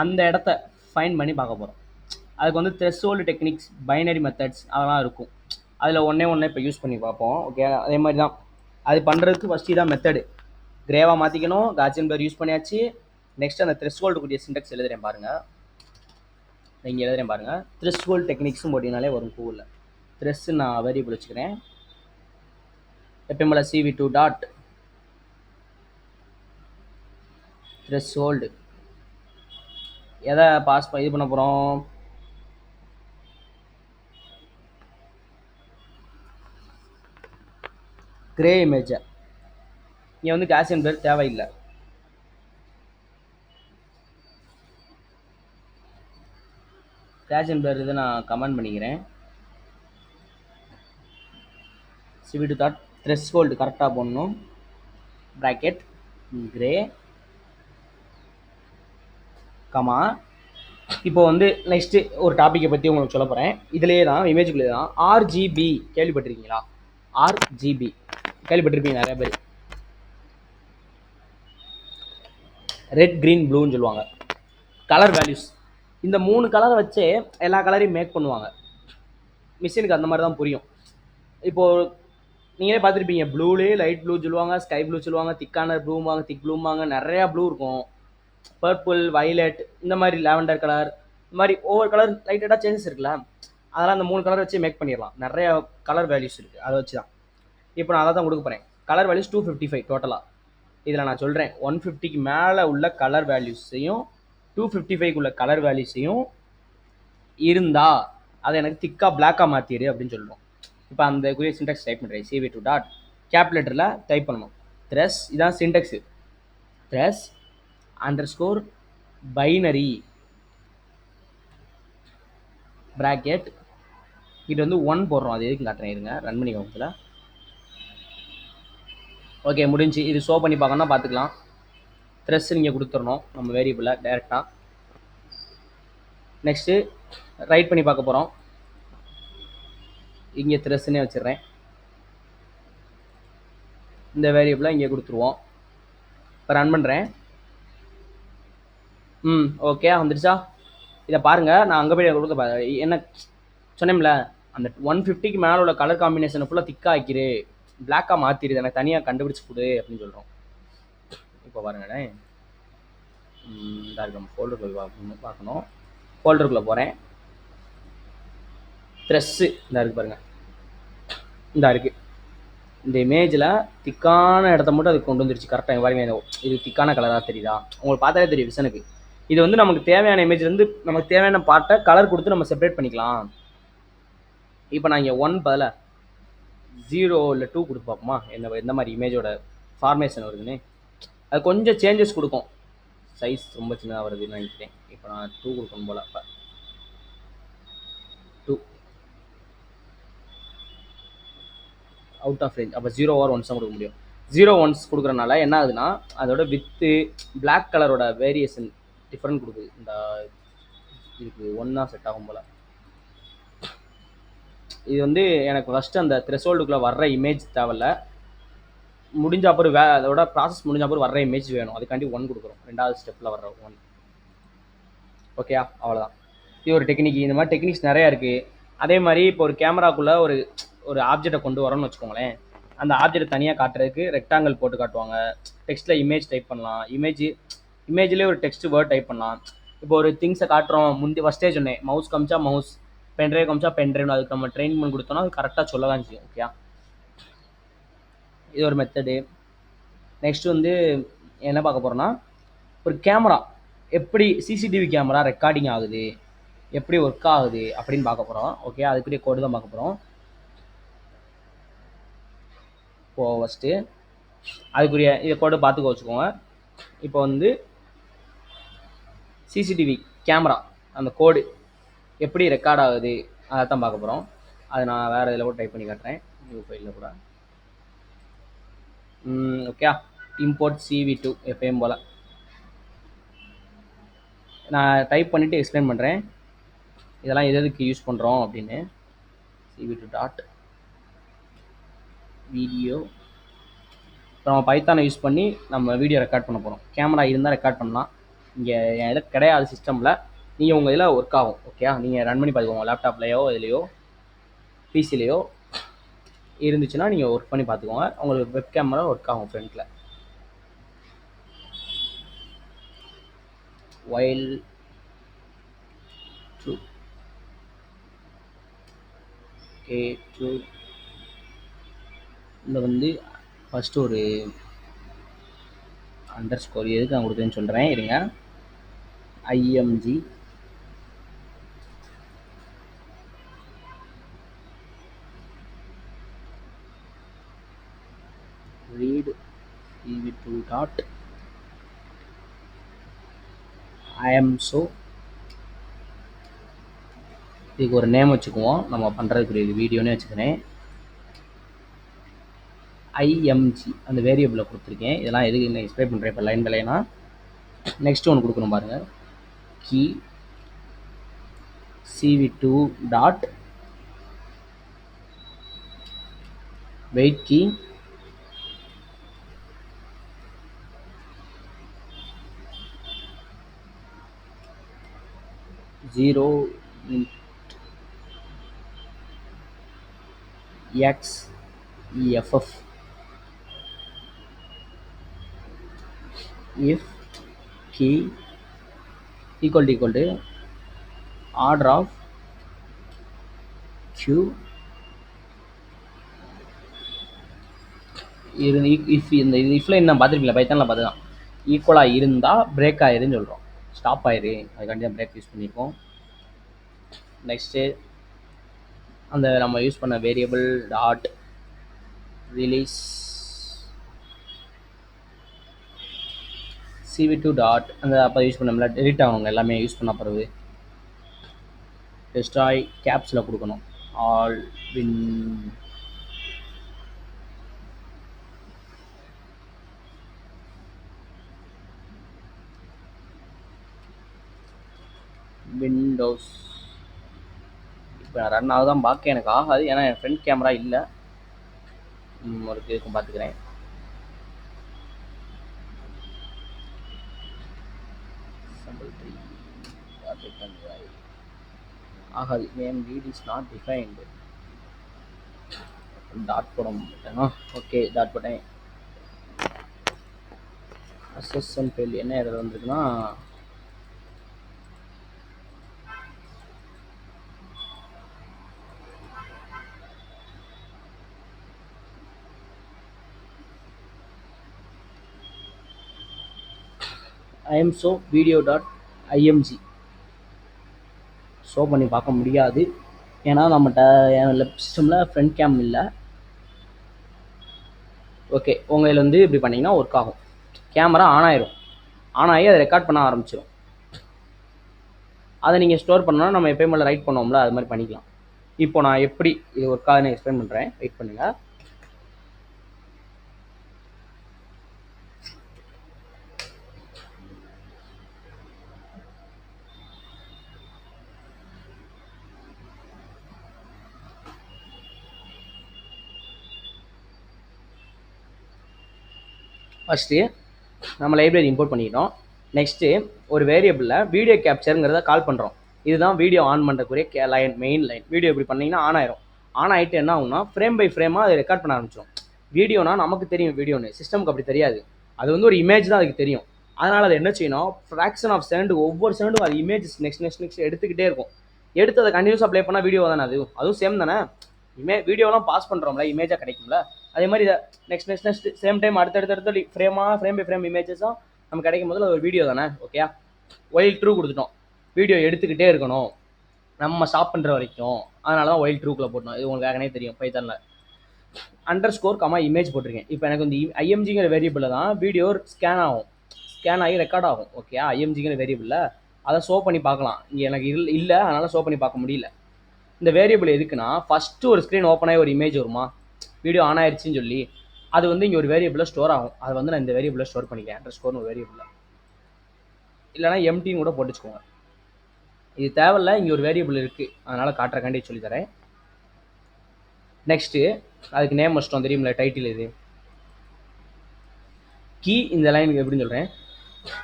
அந்த இடத்த ஃபைன் பண்ணி பார்க்க போகிறோம். அதுக்கு வந்து த்ரெஷ்ஹோல்டு டெக்னிக்ஸ், பைனரி மெத்தட்ஸ் அதெல்லாம் இருக்கும். அதில் ஒன்றே இப்போ யூஸ் பண்ணி பார்ப்போம். ஓகே, அதே மாதிரி தான் அது பண்ணுறதுக்கு ஃபஸ்ட்டு இதான் மெத்தடு. கிரேவாக மாற்றிக்கணும். காட்சியன் பிளர் யூஸ் பண்ணியாச்சு. நெக்ஸ்ட் அந்த த்ரெஷ்ஹோல்டு கூடிய சின்டெக்ஸ் எழுதுறேன் பாருங்கள். இங்கே எழுதுறேன் பாருங்கள். த்ரெஷ்ஹோல்டு டெக்னிக்ஸும் போட்டிங்கனாலே வரும் கூகுளில். த்ரெஸ் நான் வேரியபிள் வச்சுக்கிறேன். எப்பயும் போல் CV2 டாட் த்ரெஷ்ஹோல்டு எதை பாஸ் இது பண்ண போகிறோம், கிரே இமேஜை. இங்கே வந்து காசியன் பிளர் தேவையில்லை. கேஷ் அண்ட் பிளர் இதை நான் கமெண்ட் பண்ணிக்கிறேன். சிவி2 டாட் த்ரெஷ்ஹோல்டு கரெக்டாக போடணும். Bracket grey comma. இப்போ வந்து நெக்ஸ்ட்டு ஒரு டாப்பிக்கை பற்றி உங்களுக்கு சொல்ல போகிறேன். இதிலே தான் இமேஜுக்குள்ளே தான் ஆர்ஜிபி கேள்விப்பட்டிருக்கீங்களா? ஆர்ஜிபி கேள்விப்பட்டிருப்பீங்க நிறைய பேர். ரெட் க்ரீன் ப்ளூன்னு சொல்லுவாங்க கலர் வேல்யூஸ். இந்த 3 கலரை வச்சே எல்லா கலரையும் மேக் பண்ணுவாங்க. மிஷினுக்கு அந்த மாதிரி தான் புரியும். இப்போது நீங்களே பார்த்துருப்பீங்க, ப்ளூலே லைட் ப்ளூ சொல்லுவாங்க, ஸ்கை ப்ளூ சொல்லுவாங்க, திக்கான ப்ளூவாங்க, திக் ப்ளூவாங்க, நிறையா ப்ளூ இருக்கும். பர்பிள், வைலட், இந்த மாதிரி லாவெண்டர் கலர், இந்த மாதிரி ஒவ்வொரு கலர் லைட்டாக சேஞ்சஸ் இருக்குல்ல, அதெல்லாம் அந்த 3 கலர் வச்சு மேக் பண்ணிடலாம். நிறைய கலர் வேல்யூஸ் இருக்குது, அதை வச்சு தான். இப்போ நான் அதை தான் கொடுக்க போகிறேன். கலர் வேல்யூஸ் 255 டோட்டலாக. இதில் நான் சொல்கிறேன் 150க்கு மேலே உள்ள கலர் வேல்யூஸையும் 255 உள்ள கலர் வேல்யூஸையும் இருந்தா அதை எனக்கு திக்காக பிளாக்காக மாற்றிடு அப்படின்னு சொல்லுவோம். இப்போ அந்த குறிய சின்டெக்ஸ் டைப் பண்ணுறேன். CV2 டாட் கேப் லெட்டரில் டைப் பண்ணணும். த்ரெஸ் இதான் சின்டெக்ஸு. த்ரெஸ் அண்டர்ஸ்கோர் பைனரி ப்ராக்கெட் இது வந்து 1 போடுறோம். அது எதுக்கு காட்டுறேன் இருங்க, ரன் பண்ணி வகுப்பில். ஓகே முடிஞ்சு. இது ஷோ பண்ணி பார்க்கணும்னா பார்த்துக்கலாம். த்ரெஸ் நீங்கள் கொடுத்துடணும் நம்ம வேரியபிளில் டேரெக்டாக. நெக்ஸ்ட்டு ரைட் பண்ணி பார்க்க போகிறோம். இங்கே த்ரெஸ்ஸுன்னே வச்சிடுறேன். இந்த வேரியபிளை இங்கே கொடுத்துருவோம். இப்போ ரன் பண்ணுறேன். ஓகே வந்துடுச்சா? இதை பாருங்கள், நான் அங்கே போய் கொடுக்க என்ன சொன்னேன்ல, அந்த 150க்கு மேலே உள்ள கலர் காம்பினேஷனை ஃபுல்லாக திக்காக ஆக்கிரு, பிளாக்காக மாற்றிடுது, எனக்கு தனியாக கண்டுபிடிச்சி கொடு அப்படின்னு சொல்கிறோம். இப்போ பாருங்கண்ணே, இதாக நம்ம ஃபோல்டருக்குள்ளே பார்க்கணும். ஃபோல்டருக்குள்ளே போகிறேன். த்ரெஸ்ஸு இந்த இருக்குது பாருங்கள், இந்த இருக்குது. இந்த இமேஜில் திக்கான இடத்த மட்டும் அது கொண்டு வந்துருச்சு கரெக்டாக. பாருங்க, இது திக்கான கலராக தெரியுதா? உங்களுக்கு பார்த்தாலே தெரியும் விஷனுக்கு. இது வந்து நமக்கு தேவையான இமேஜ்லேருந்து நமக்கு தேவையான பார்ட்டை கலர் கொடுத்து நம்ம செப்பரேட் பண்ணிக்கலாம். இப்போ நான் இங்கே 1 பதில் 0 இல்லை 2 கொடுத்து பார்ப்போமா, எந்த மாதிரி இமேஜோட ஃபார்மேஷன் வருதுன்னு. அது கொஞ்சம் சேஞ்சஸ் கொடுக்கும், சைஸ் ரொம்ப சின்னதாக வருதுன்னு நினைக்கிறேன். இப்போ நான் 2 கொடுக்கணும் போல். அப்போ 2 அவுட் ஆஃப் ரேஞ்ச். அப்போ 0 or 1 தான் கொடுக்க முடியும். 0 1 கொடுக்குறனால என்ன ஆகுதுன்னா அதோட வித்து பிளாக் கலரோட வேரியேஷன் டிஃப்ரெண்ட் கொடுக்குது. இந்த இதுக்கு 1 தான் செட் ஆகும் போல். இது வந்து எனக்கு ஃபஸ்ட்டு அந்த த்ரெஷோல்டுக்குள்ளே வர்ற இமேஜ் தேவையில்ல, முடிஞ்ச அப்புறம் அதோட ப்ராசஸ் முடிஞ்ச அப்புறம் வர்ற இமேஜ் வேணும், அதுக்காண்டி 1 கொடுக்குறோம். 2வது ஸ்டெப்பில் வர்ற 1. ஓகே, அவ்வளோதான். இது ஒரு டெக்னிக். இந்த மாதிரி டெக்னிக்ஸ் நிறையா இருக்குது. அதே மாதிரி இப்போ ஒரு கேமராக்குள்ளே ஒரு ஆப்ஜெக்டை கொண்டு வரோன்னு வச்சுக்கோங்களேன். அந்த ஆப்ஜெக்டை தனியாக காட்டுறதுக்கு ரெக்டாங்கிள் போட்டு காட்டுவாங்க. டெக்ஸ்ட்டில் இமேஜ் டைப் பண்ணலாம். இமேஜ்லேயே ஒரு டெக்ஸ்ட் வேர்ட் டைப் பண்ணலாம். இப்போ ஒரு திங்ஸை காட்டுறோம், ஃபஸ்ட்டே சொன்னேன், மவுஸ் காமிச்சா மவுஸ், பென்ட்ரைவ் காமிச்சா பென்ட்ரைவ், அதுக்கு நம்ம ட்ரெயின் பண்ணி கொடுத்தோம்னா அது கரெக்டாக சொல்ல தான் செய்யும். ஓகே, இது ஒரு மெத்தடு. நெக்ஸ்ட் வந்து என்ன பார்க்க போகிறோன்னா, ஒரு கேமரா எப்படி சிசிடிவி கேமரா ரெக்கார்டிங் ஆகுது, எப்படி ஒர்க் ஆகுது அப்படின்னு பார்க்க போகிறோம். ஓகே, அதுக்குரிய கோடு தான் பார்க்க போகிறோம். இப்போ ஃபஸ்ட்டு அதுக்குரிய இதை கோடு பார்த்துக்க வச்சுக்கோங்க. இப்போ வந்து சிசிடிவி கேமரா அந்த கோடு எப்படி ரெக்கார்ட் ஆகுது அதை தான் பார்க்க போகிறோம். அதை நான் வேறு இதில் கூட டைப் பண்ணி காட்டுறேன், நியூ ஃபைலில் கூட. ஓகே, இம்போர்ட் CV2 எப்பயும் போல் நான் டைப் பண்ணிவிட்டு எக்ஸ்பிளைன் பண்ணுறேன் இதெல்லாம் எதுக்கு யூஸ் பண்ணுறோம் அப்படின்னு. CV2 dot video. இப்போ நம்ம பைத்தானை யூஸ் பண்ணி நம்ம வீடியோ ரெக்கார்ட் பண்ண போகிறோம். கேமரா இருந்தால் ரெக்கார்ட் பண்ணலாம். இங்கே என் இதில் கிடையாது சிஸ்டமில், நீங்கள் உங்கள் இதில் ஒர்க் ஆகும். ஓகே, நீங்கள் ரன் பண்ணி பார்த்துக்கோங்க. லேப்டாப்லேயோ இதுலேயோ பிசிலேயோ இருந்துச்சுன்னா நீங்கள் ஒர்க் பண்ணி பார்த்துக்கோங்க. உங்களுக்கு வெப் கேமரா ஒர்க் ஆகும் ஃப்ரண்ட்டில். While true true. இந்த வந்து ஃபஸ்ட்டு ஒரு அண்டர்ஸ்கோர் எதுக்கு நான் கொடுத்தேன்னு சொல்கிறேன் இருங்க. IMG read CV2 dot IMSO இதுக்கு ஒரு நேம் வச்சுக்குவோம். நம்ம பண்ணுறதுக்குரிய இது வீடியோனே வச்சுக்கிறேன். ஐஎம்ஜி அந்த வேரியபிளை கொடுத்துருக்கேன். இதெல்லாம் எதுக்கு என்ன எக்ஸ்பிளைன் பண்ணுறேன் இப்போ லைன் பை லைனா. நெக்ஸ்ட் ஒன்று கொடுக்கணும் பாருங்கள். Key cv2 dot wait key zero xeff if key equal to order of q if இந்த இஃப்ல என்ன பார்த்துருக்கீங்களா, பைத்தானில் பார்த்து தான் ஈக்குவலாக இருந்தால் பிரேக் ஆயிருன்னு சொல்கிறோம். ஸ்டாப் ஆயிரு, அதுக்காண்டி தான் பிரேக் யூஸ் பண்ணியிருக்கோம். நெக்ஸ்ட்டு அந்த நம்ம யூஸ் பண்ண variable dot release cv2 dot அந்த அப்போ யூஸ் பண்ணோம்ல டெலிட் ஆகணுங்க எல்லாமே யூஸ் பண்ண பிறகு டெஸ்ட்ராய் கேப்ஸில் கொடுக்கணும். ஆல் விண்டோஸ் இப்போ நான் ரன் ஆகுதான் பார்க்க எனக்கு ஆகாது, ஏன்னா என் ஃப்ரண்ட் கேமரா இல்லை. ஒரு இதுக்கும் பார்த்துக்கிறேன். ஆகாது, name read is not defined. Dot போட மாட்டேனா? ஓகே டாட் போட்டேன். அசஸ்ஸன் ஃபெயில் என்ன எரர் வந்திருக்குன்னா IMSO video dot img show பண்ணி பார்க்க முடியாது, ஏன்னா நம்மகிட்ட என் சிஸ்டமில் ஃப்ரண்ட் கேம் இல்லை. ஓகே, உங்கள் இதில் வந்து இப்படி பண்ணிங்கன்னா ஒர்க் ஆகும். கேமரா ஆன் ஆயிரும், ஆன் ஆகி அதை ரெக்கார்ட் பண்ண ஆரம்பிச்சிடும். அதை நீங்கள் ஸ்டோர் பண்ணால் நம்ம எப்பயும் மேலே ரைட் பண்ணுவோம்ல, அது மாதிரி பண்ணிக்கலாம். இப்போ நான் எப்படி இது ஒர்க் ஆகுதுன்னு எக்ஸ்பிளைன் பண்ணுறேன், வெயிட் பண்ணுங்கள். ஃபஸ்ட்டு நம்ம லைப்ரரி இம்போர்ட் பண்ணிக்கிட்டோம். நெக்ஸ்ட்டு ஒரு வேரியபிளில் வீடியோ கேப்சருங்கிறத கால் பண்ணுறோம். இதுதான் வீடியோ ஆன் பண்ணுறக்குரிய மெயின் லைன். வீடியோ இப்படி பண்ணிங்கன்னா ஆன் ஆயிரும். ஆன் ஆகிட்டு என்ன ஆகும்னா ஃப்ரேம் பை ஃப்ரேமாக அதை ரெக்கார்ட் பண்ண ஆரம்பிச்சிடும். வீடியோனா நமக்கு தெரியும் வீடியோன்னு, சிஸ்டமுக்கு அப்படி தெரியாது. அது வந்து ஒரு இமேஜ் தான் அதுக்கு தெரியும். அதனால் அது என்ன செய்யணும், ஃப்ராக்ஷன் ஆஃப் செகண்ட் ஒவ்வொரு செகண்டும் அது இமேஜஸ் நெக்ஸ்ட் எடுத்துக்கிட்டே இருக்கும். எடுத்து அதை கண்டினியூஸாக ப்ளே பண்ணால் வீடியோ தானே, அதுவும் சேம் தானே. வீடியோலாம் பாஸ் பண்ணுறோம்ல, இமேஜாக கிடைக்கும்ல. அதே மாதிரி இதை நெக்ஸ்ட் சேம் டைம் அடுத்தடுத்து ஃப்ரேம் பை ஃப்ரேம் இமேஜஸாக நமக்கு கிடைக்கும் போதில் ஒரு வீடியோ தானே. ஓகே, ஒயில் ட்ரூ கொடுத்துட்டோம். வீடியோ எடுத்துக்கிட்டே இருக்கணும் நம்ம ஸ்டாப் பண்ணுற வரைக்கும், அதனால தான் ஒயில் ட்ரூக்குள்ளே போட்டோம். இது உங்களுக்கு வேகனே தெரியும் பைத்தானில். அண்டர்ஸ்கோர் கமா இமேஜ் போட்டிருக்கேன். இப்போ எனக்கு இந்த ஐஎம்ஜிங்கிற வேரியபிளில் தான் வீடியோ ஸ்கேன் ஆகி ரெக்கார்ட் ஆகும். ஓகே, ஐஎம்ஜிங்கிற வேரியபிளில் அதை ஷோ பண்ணி பார்க்கலாம். இங்கே எனக்கு இல்லை, அதனால் ஷோ பண்ணி பார்க்க முடியல. இந்த வேரியபிள் எதுக்குன்னா, ஃபஸ்ட்டு ஒரு ஸ்க்ரீன் ஓப்பன் ஆகி ஒரு இமேஜ் வருமா, வீடியோ ஆன் ஆயிடுச்சுன்னு சொல்லி, அது வந்து இங்கே ஒரு வேரியபிளில் ஸ்டோர் ஆகும். அது வந்து நான் இந்த வேரியபிளில் ஸ்டோர் பண்ணிக்கிறேன், அண்டர்ஸ்கோர்னு ஒரு வேரியபிளில். இல்லைனா எம்டின்னு கூட போட்டுச்சுக்கோங்க. இது தேவையில்ல, இங்கே ஒரு வேரியபிள் இருக்குது, அதனால் காட்டுறக்காண்டி சொல்லித்தரேன். நெக்ஸ்ட்டு அதுக்கு நேம் வச்சிட்டோம் தெரியுமில்ல, டைட்டில் இது கீ. இந்த லைனுக்கு எப்படின்னு சொல்கிறேன்,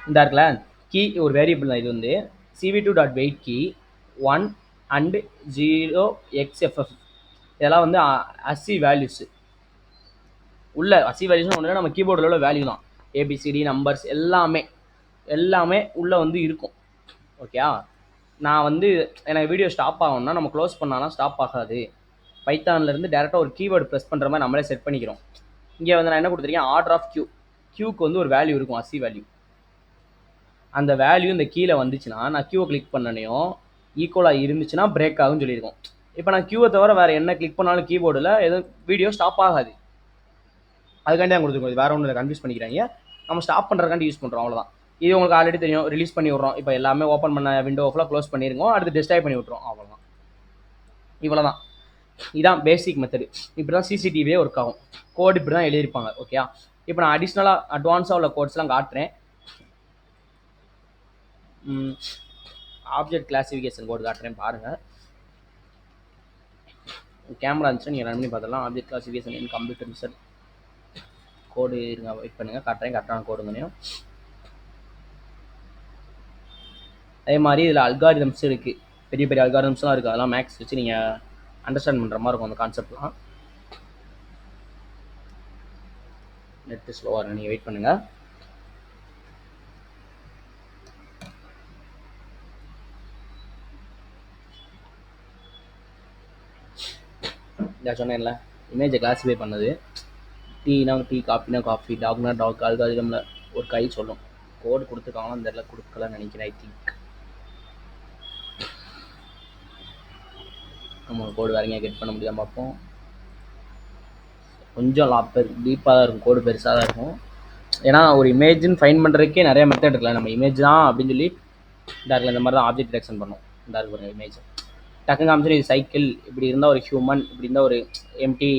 இந்த இருக்குல்ல கீ ஒரு வேரியபிள் தான். இது வந்து cv2 dot wait key 1 and 0xff. இதெல்லாம் வந்து அசி வேல்யூஸு உள்ள. அசி வேல்யூஸ்னு ஒன்று நம்ம கீபோர்டில் உள்ள வேல்யூ தான். ஏபிசிடி நம்பர்ஸ் எல்லாமே உள்ளே வந்து இருக்கும். ஓகே, நான் வந்து எனக்கு வீடியோ ஸ்டாப் ஆகணும்னா நம்ம க்ளோஸ் பண்ணாலும் ஸ்டாப் ஆகாது. பைத்தான்லேருந்து டேரெக்டாக ஒரு கீவேர்டு ப்ரெஸ் பண்ணுற மாதிரி நம்மளே செட் பண்ணிக்கிறோம். இங்கே வந்து நான் என்ன கொடுத்துருக்கேன், ஆர்டர் ஆஃப் கியூக்கு வந்து ஒரு வேல்யூ இருக்கும், அசி வேல்யூ. அந்த வேல்யூ இந்த கீழே வந்துச்சுன்னா நான் கியூவை கிளிக் பண்ணனையும் ஈக்குவலாக இருந்துச்சுன்னா பிரேக் ஆகும்னு சொல்லியிருக்கோம். இப்போ நான் கியூவை தவிர வேறு என்ன கிளிக் பண்ணாலும் கீபோர்டில் எதுவும் வீடியோ ஸ்டாப் ஆகாது. அதுக்காண்டி தான் கொடுத்துருக்கோம். வேறு ஒன்று கன்ஃபியூஸ் பண்ணிக்கிறாங்க, நம்ம ஸ்டாப் பண்ணுறதுக்காண்டி யூஸ் பண்ணுறோம், அவ்வளோதான். இது உங்களுக்கு ஆல்ரெடி தெரியும். ரிலீஸ் பண்ணி விட்றோம். இப்போ எல்லாமே ஓப்பன் பண்ண விண்டோ ஃபுல்லாக க்ளோஸ் பண்ணிருங்க, அடுத்து டெஸ்ட்ராய் பண்ணி விட்றோம், அவ்வளோதான். இவ்வளோதான். இதான் பேசிக் மெத்தடு. இப்படி தான் சிசிடிவியே ஒர்க் ஆகும். கோட் இப்படி தான் எழுதியிருப்பாங்க. ஓகேயா? இப்போ நான் அடிஷ்னலாக அட்வான்ஸாக உள்ள கோட்ஸ்லாம் காட்டுறேன். ஆப்ஜெக்ட் கிளாசிஃபிகேஷன் கோட் காட்டுறேன் பாருங்கள். கேமரா இருந்துச்சு நீங்கள் ரன் பண்ணி பார்த்துலாம். Object classification in computer result code இருங்க, வெயிட் பண்ணுங்கள், காட்டுறேன் கரெக்டான கோடுங்கனையும். அதே மாதிரி இதில் அல்காரிதம்ஸ் இருக்குது, பெரிய பெரிய அல்காரிதம்ஸ்லாம் இருக்குது. அதெல்லாம் மேக்ஸ் வச்சு நீங்கள் அண்டர்ஸ்டாண்ட் பண்ணுற மாதிரி இருக்கும் அந்த கான்செப்ட்லாம். நெட்டு ஸ்லோவாக இருக்கும், நீங்கள் வெயிட் பண்ணுங்கள். நான் சொன்னேன்ல, இமேஜை கிளாஸிஃபை பண்ணது. டீனா டீ, காஃபினா காஃபி, டாக்னா டாக், அல்காரிதமில் ஒரு கை சொல்லும். கோடு கொடுத்துருக்காங்களா அந்த இடத்துல கொடுக்கலன்னு நினைக்கிறேன். ஐ திங்க் நம்ம கோடு வேறங்க கெட் பண்ண முடியாமல் பார்ப்போம். கொஞ்சம் டீப்பாக தான் இருக்கும், கோடு பெருசாக தான் இருக்கும். ஏன்னா ஒரு இமேஜ்னு ஃபைன் பண்ணுறதுக்கே நிறைய மெத்தட் இருக்குல்ல. நம்ம இமேஜ் தான் அப்படின்னு சொல்லி டேரக்டில் இந்த மாதிரி தான் ஆப்ஜெக்ட் டிடெக்ஷன் பண்ணோம். இந்த இருக்கு இமேஜ் டக்குன்னு காமிச்சு இது சைக்கிள், இப்படி இருந்தால் ஒரு ஹியூமன், இப்படி இருந்தால் ஒரு எம்டி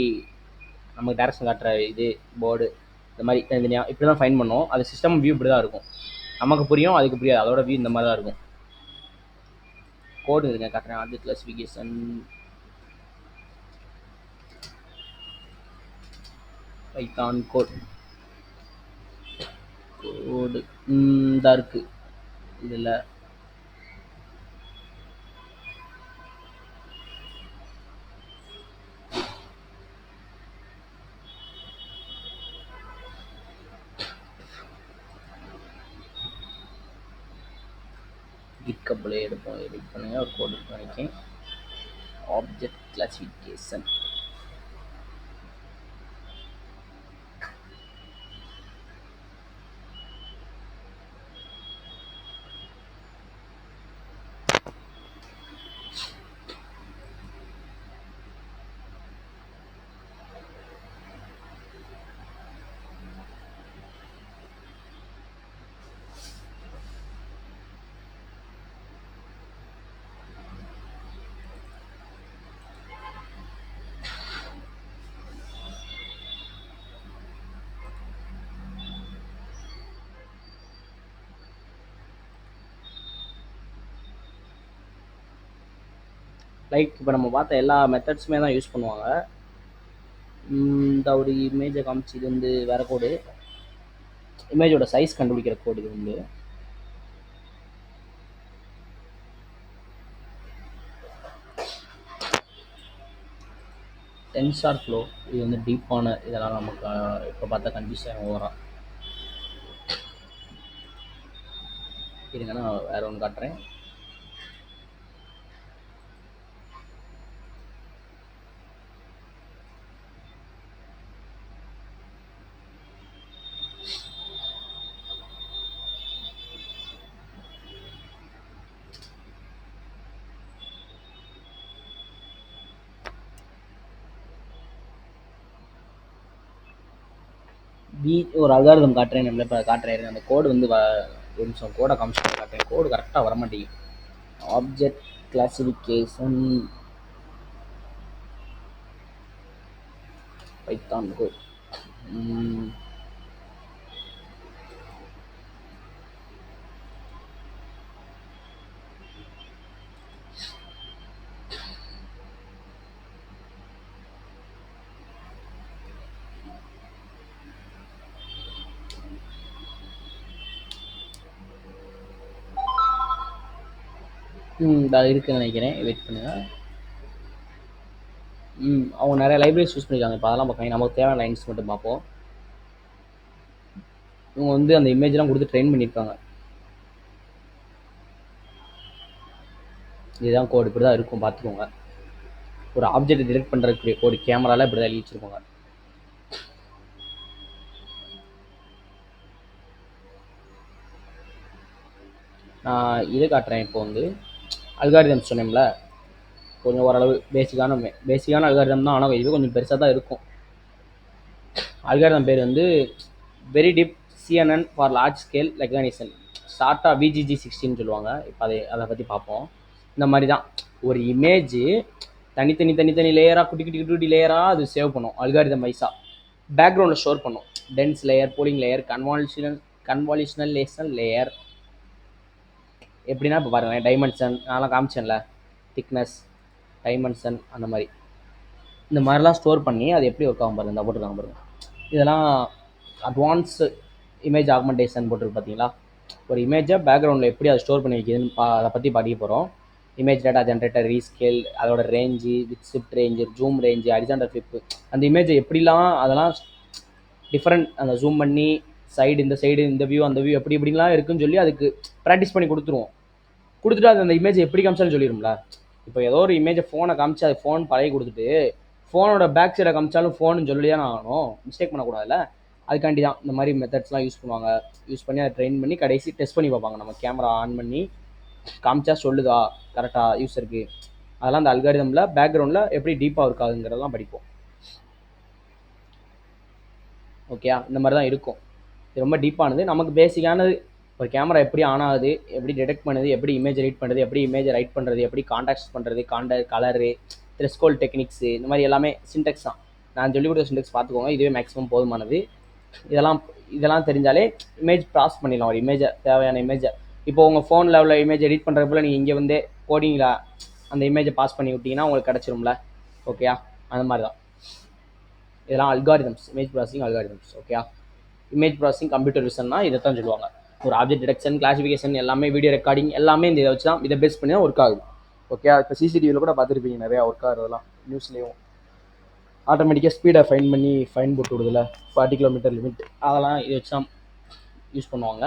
நமக்கு டேரக்ஷன் காட்டுற இது போர்டு, இந்த மாதிரி தனித்தனியாக இப்படி தான் ஃபைன் பண்ணோம். அது சிஸ்டம் வியூ இப்படி தான் இருக்கும். நமக்கு புரியும், அதுக்கு புரியாது. அதோட வியூ இந்த மாதிரி தான் இருக்கும். கோடு இருங்க காட்டுறேன். ஆப்ஜெக்ட் கிளாசிஃபிகேஷன் பைத்தான் கோடு தான் இருக்குது இதில். கிட்கப்ல எடுப்போம், எடிட் பண்ணுங்க. ஒரு கோட் நினைக்கிறேன். ஆப்ஜெக்ட் கிளாசிஃபிகேஷன் லைக் இப்போ நம்ம பார்த்த எல்லா மெத்தட்ஸுமே தான் யூஸ் பண்ணுவாங்க. இந்த ஒரு இமேஜை காமிச்சு இது வந்து வேறு கோடு, இமேஜோட சைஸ் கண்டுபிடிக்கிற கோடு. இது வந்து டென்சார் ஃப்ளோ. இது வந்து டீப்பான இதெல்லாம் நமக்கு இப்போ பார்த்தா கன்ஃபியூஷன் ஓவராக இருங்க. நான் வேறு ஒன்று காட்டுறேன். ஒரு அல்காரிதம் காட்டுறேன். நம்மள இப்போ காட்டுறேன். அந்த கோடு வந்து ஒரு நிமிஷம் கோடை காமிச்சு காட்டுறேன். கோடு கரெக்டாக வர மாட்டேங்குது. Object classification python code. இருக்குன்னு நினைக்கிறேன். வெயிட் பண்ணுங்க. அவங்க நிறைய லைப்ரரிஸ் யூஸ் பண்ணியிருக்காங்க. இப்போ அதெல்லாம் பார்க்காங்க. நமக்கு தேவையான லைன்ஸ் மட்டும் பார்ப்போம். இவங்க வந்து அந்த இமேஜ்லாம் கொடுத்து ட்ரெயின் பண்ணியிருக்காங்க. இதுதான் கோடு, இப்படி தான் இருக்கும் பார்த்துக்கோங்க. ஒரு ஆப்ஜெக்ட் டிடெக்ட் பண்ணுறதுக்குரிய கோடு கேமராவில் இப்படி தான் எழுதி வச்சுருக்கோங்க. நான் இதை காட்டுறேன். இப்போ வந்து அல்காரிதம் சொன்னேன்ல, கொஞ்சம் ஓரளவு பேசிக்கான அல்காரிதம் தான். ஆனால் இது கொஞ்சம் பெருசாக தான் இருக்கும். அல்காரிதம் பேர் வந்து very deep CNN for large scale recognition, ஷார்ட்டா VGG 16 சொல்லுவாங்க. இப்போ அதை பற்றி பார்ப்போம். இந்த மாதிரி தான் ஒரு இமேஜ் தனித்தனி லேயராக குட்டி குட்டி குட்டி குட்டி லேயராக அது சேவ் பண்ணும் அல்காரிதம் வைஸாக. பேக்ரவுண்டில் ஸ்டோர் பண்ணும். Dense layer, pooling layer, convolutional layer. எப்படின்னா இப்போ பாருங்கள், டைமென்ஷன் நான்லாம் காமிச்சேன்ல, திக்னஸ், டைமென்ஷன், அந்த மாதிரி இந்த மாதிரிலாம் ஸ்டோர் பண்ணி அது எப்படி ஒர்க் ஆகும் பாருங்கள். இந்த போட்டுருக்காங்க பாருங்கள். இதெல்லாம் அட்வான்ஸு இமேஜ் ஆக்மெண்டேஷன் போட்டிருக்கு பார்த்தீங்களா. ஒரு இமேஜை பேக்ரவுண்டில் எப்படி அதை ஸ்டோர் பண்ணி வைக்கிதுன்னு அதை பற்றி படிக்க போகிறோம். இமேஜ் டேட்டா ஜென்ரேட்டர், ரீஸ்கேல், அதோட range, with shift range, zoom range, horizontal flip, அந்த இமேஜை எப்படிலாம் அதெல்லாம் டிஃப்ரெண்ட் அந்த ஜூம் பண்ணி சைடு, இந்த சைடு, இந்த வியூ, அந்த வியூ எப்படி எப்படிலாம் இருக்குன்னு சொல்லி அதுக்கு ப்ராக்டிஸ் பண்ணி கொடுத்துருவோம். கொடுத்துட்டு அது அந்த இமேஜ் எப்படி காமிச்சாலும் சொல்லிடும்ல. இப்போ ஏதோ ஒரு இமேஜை ஃபோனை காமிச்சு அது ஃபோன் பழகி கொடுத்துட்டு ஃபோனோட பேக் சைடை காமிச்சாலும் ஃபோனுன்னு சொல்லிதான் ஆகணும். மிஸ்டேக் பண்ணக்கூடாதுல்ல. அதுக்காண்டி தான் இந்த மாதிரி மெத்தட்ஸ்லாம் யூஸ் பண்ணுவாங்க. யூஸ் பண்ணி அதை ட்ரெயின் பண்ணி கடைசி டெஸ்ட் பண்ணி பார்ப்பாங்க. நம்ம கேமரா ஆன் பண்ணி காமிச்சா சொல்லுதா கரெக்டாக யூஸருக்கு. அதெல்லாம் அந்த அல்காரிதமில் பேக்ரவுண்டில் எப்படி டீப்பாக இருக்காதுங்கிறதெல்லாம் படிப்போம். ஓகேயா, இந்த மாதிரி தான் இருக்கும். இது ரொம்ப டீப்பானது. நமக்கு பேசிக்கானது ஒரு கேமரா எப்படி ஆன் ஆகுது, எப்படி டிடெக்ட் பண்ணுது, எப்படி இமேஜ் ரீட் பண்ணுறது, எப்படி இமேஜ் ரைட் பண்ணுறது, எப்படி கான்டாக்ட்ஸ் பண்ணுறது, கலரு, த்ரெஸ்கோல்ட் டெக்னிக்ஸு, இந்த மாதிரி எல்லாமே சின்டெக்ஸ் தான். நான் சொல்லிக் கொடுத்த சின்டெக்ஸ் பார்த்துக்கோங்க, இதுவே மேக்ஸிமம் போதுமானது. இதெல்லாம் தெரிஞ்சாலே இமேஜ் ப்ராசஸ் பண்ணிடலாம். ஒரு இமேஜை, தேவையான இமேஜை இப்போ உங்கள் ஃபோனில் உள்ள இமேஜ் எடிட் பண்ணுறப்பல நீங்கள் இங்கே வந்து கோடிங்கில் அந்த இமேஜை பாஸ் பண்ணி விட்டிங்கன்னா உங்களுக்கு கிடச்சிரும்ல. ஓகேயா, அந்த மாதிரி தான் இதெல்லாம் அல்காரிதம்ஸ், இமேஜ் ப்ராசஸிங் அல்காரிதம்ஸ். ஓகேயா, இமேஜ் ப்ராசஸிங் கம்ப்யூட்டர் விசன்னா இதை தான் சொல்லுவாங்க. ஒரு ஆப்ஜெக்ட் டிடெக்ஷன், கிளாசிஃபிகேஷன், எல்லாமே வீடியோ ரெக்கார்டிங் எல்லாமே இந்த இதை வச்சு தான், இதை பேஸ் பண்ணி தான் ஒர்க் ஆகுது. ஓகே, இப்போ சிசிடிவியில் கூட பார்த்துருப்பீங்க நிறையா ஒர்க் ஆகிறதெல்லாம். நியூஸ்லேயும் ஆட்டோமேட்டிக்காக ஸ்பீடை ஃபைன் போட்டு விடுதில்ல, 40 கிலோமீட்டர் லிமிட், அதெல்லாம் இதை வச்சு தான் யூஸ் பண்ணுவாங்க.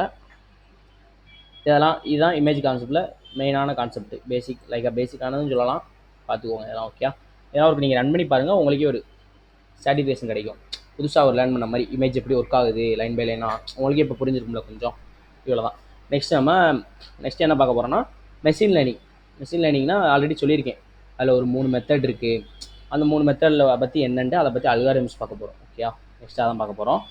இதுதான் இமேஜ் கான்செப்டில் மெயினான கான்செப்ட். பேசிக்கானதுன்னு சொல்லலாம். பார்த்துக்கோங்க இதெல்லாம். ஓகே, ஏதாவது ஒரு நீங்கள் ரன் பண்ணி பாருங்கள், உங்களுக்கே ஒரு சாட்டிஸ்ஃபேக்ஷன் கிடைக்கும். புதுசாக ஒரு லேர்ன் பண்ண மாதிரி இமேஜ் எப்படி ஒர்க் ஆகுது லைன் பை லைனாக உங்களுக்கே இப்போ புரிஞ்சிருக்கும்ல கொஞ்சம். இவ்வளோ தான். நெக்ஸ்ட் என்ன பார்க்க போகிறோன்னா மெஷின் லேர்னிங்னா ஆல்ரெடி சொல்லியிருக்கேன். அதில் ஒரு 3 மெத்தட் இருக்குது. அந்த 3 மெத்தடில் பற்றி என்னென்ட்டு அதை பற்றி அல்காரிதம்ஸ் பார்க்க போகிறோம். ஓகே, நெக்ஸ்ட் அதான் பார்க்க போகிறோம்.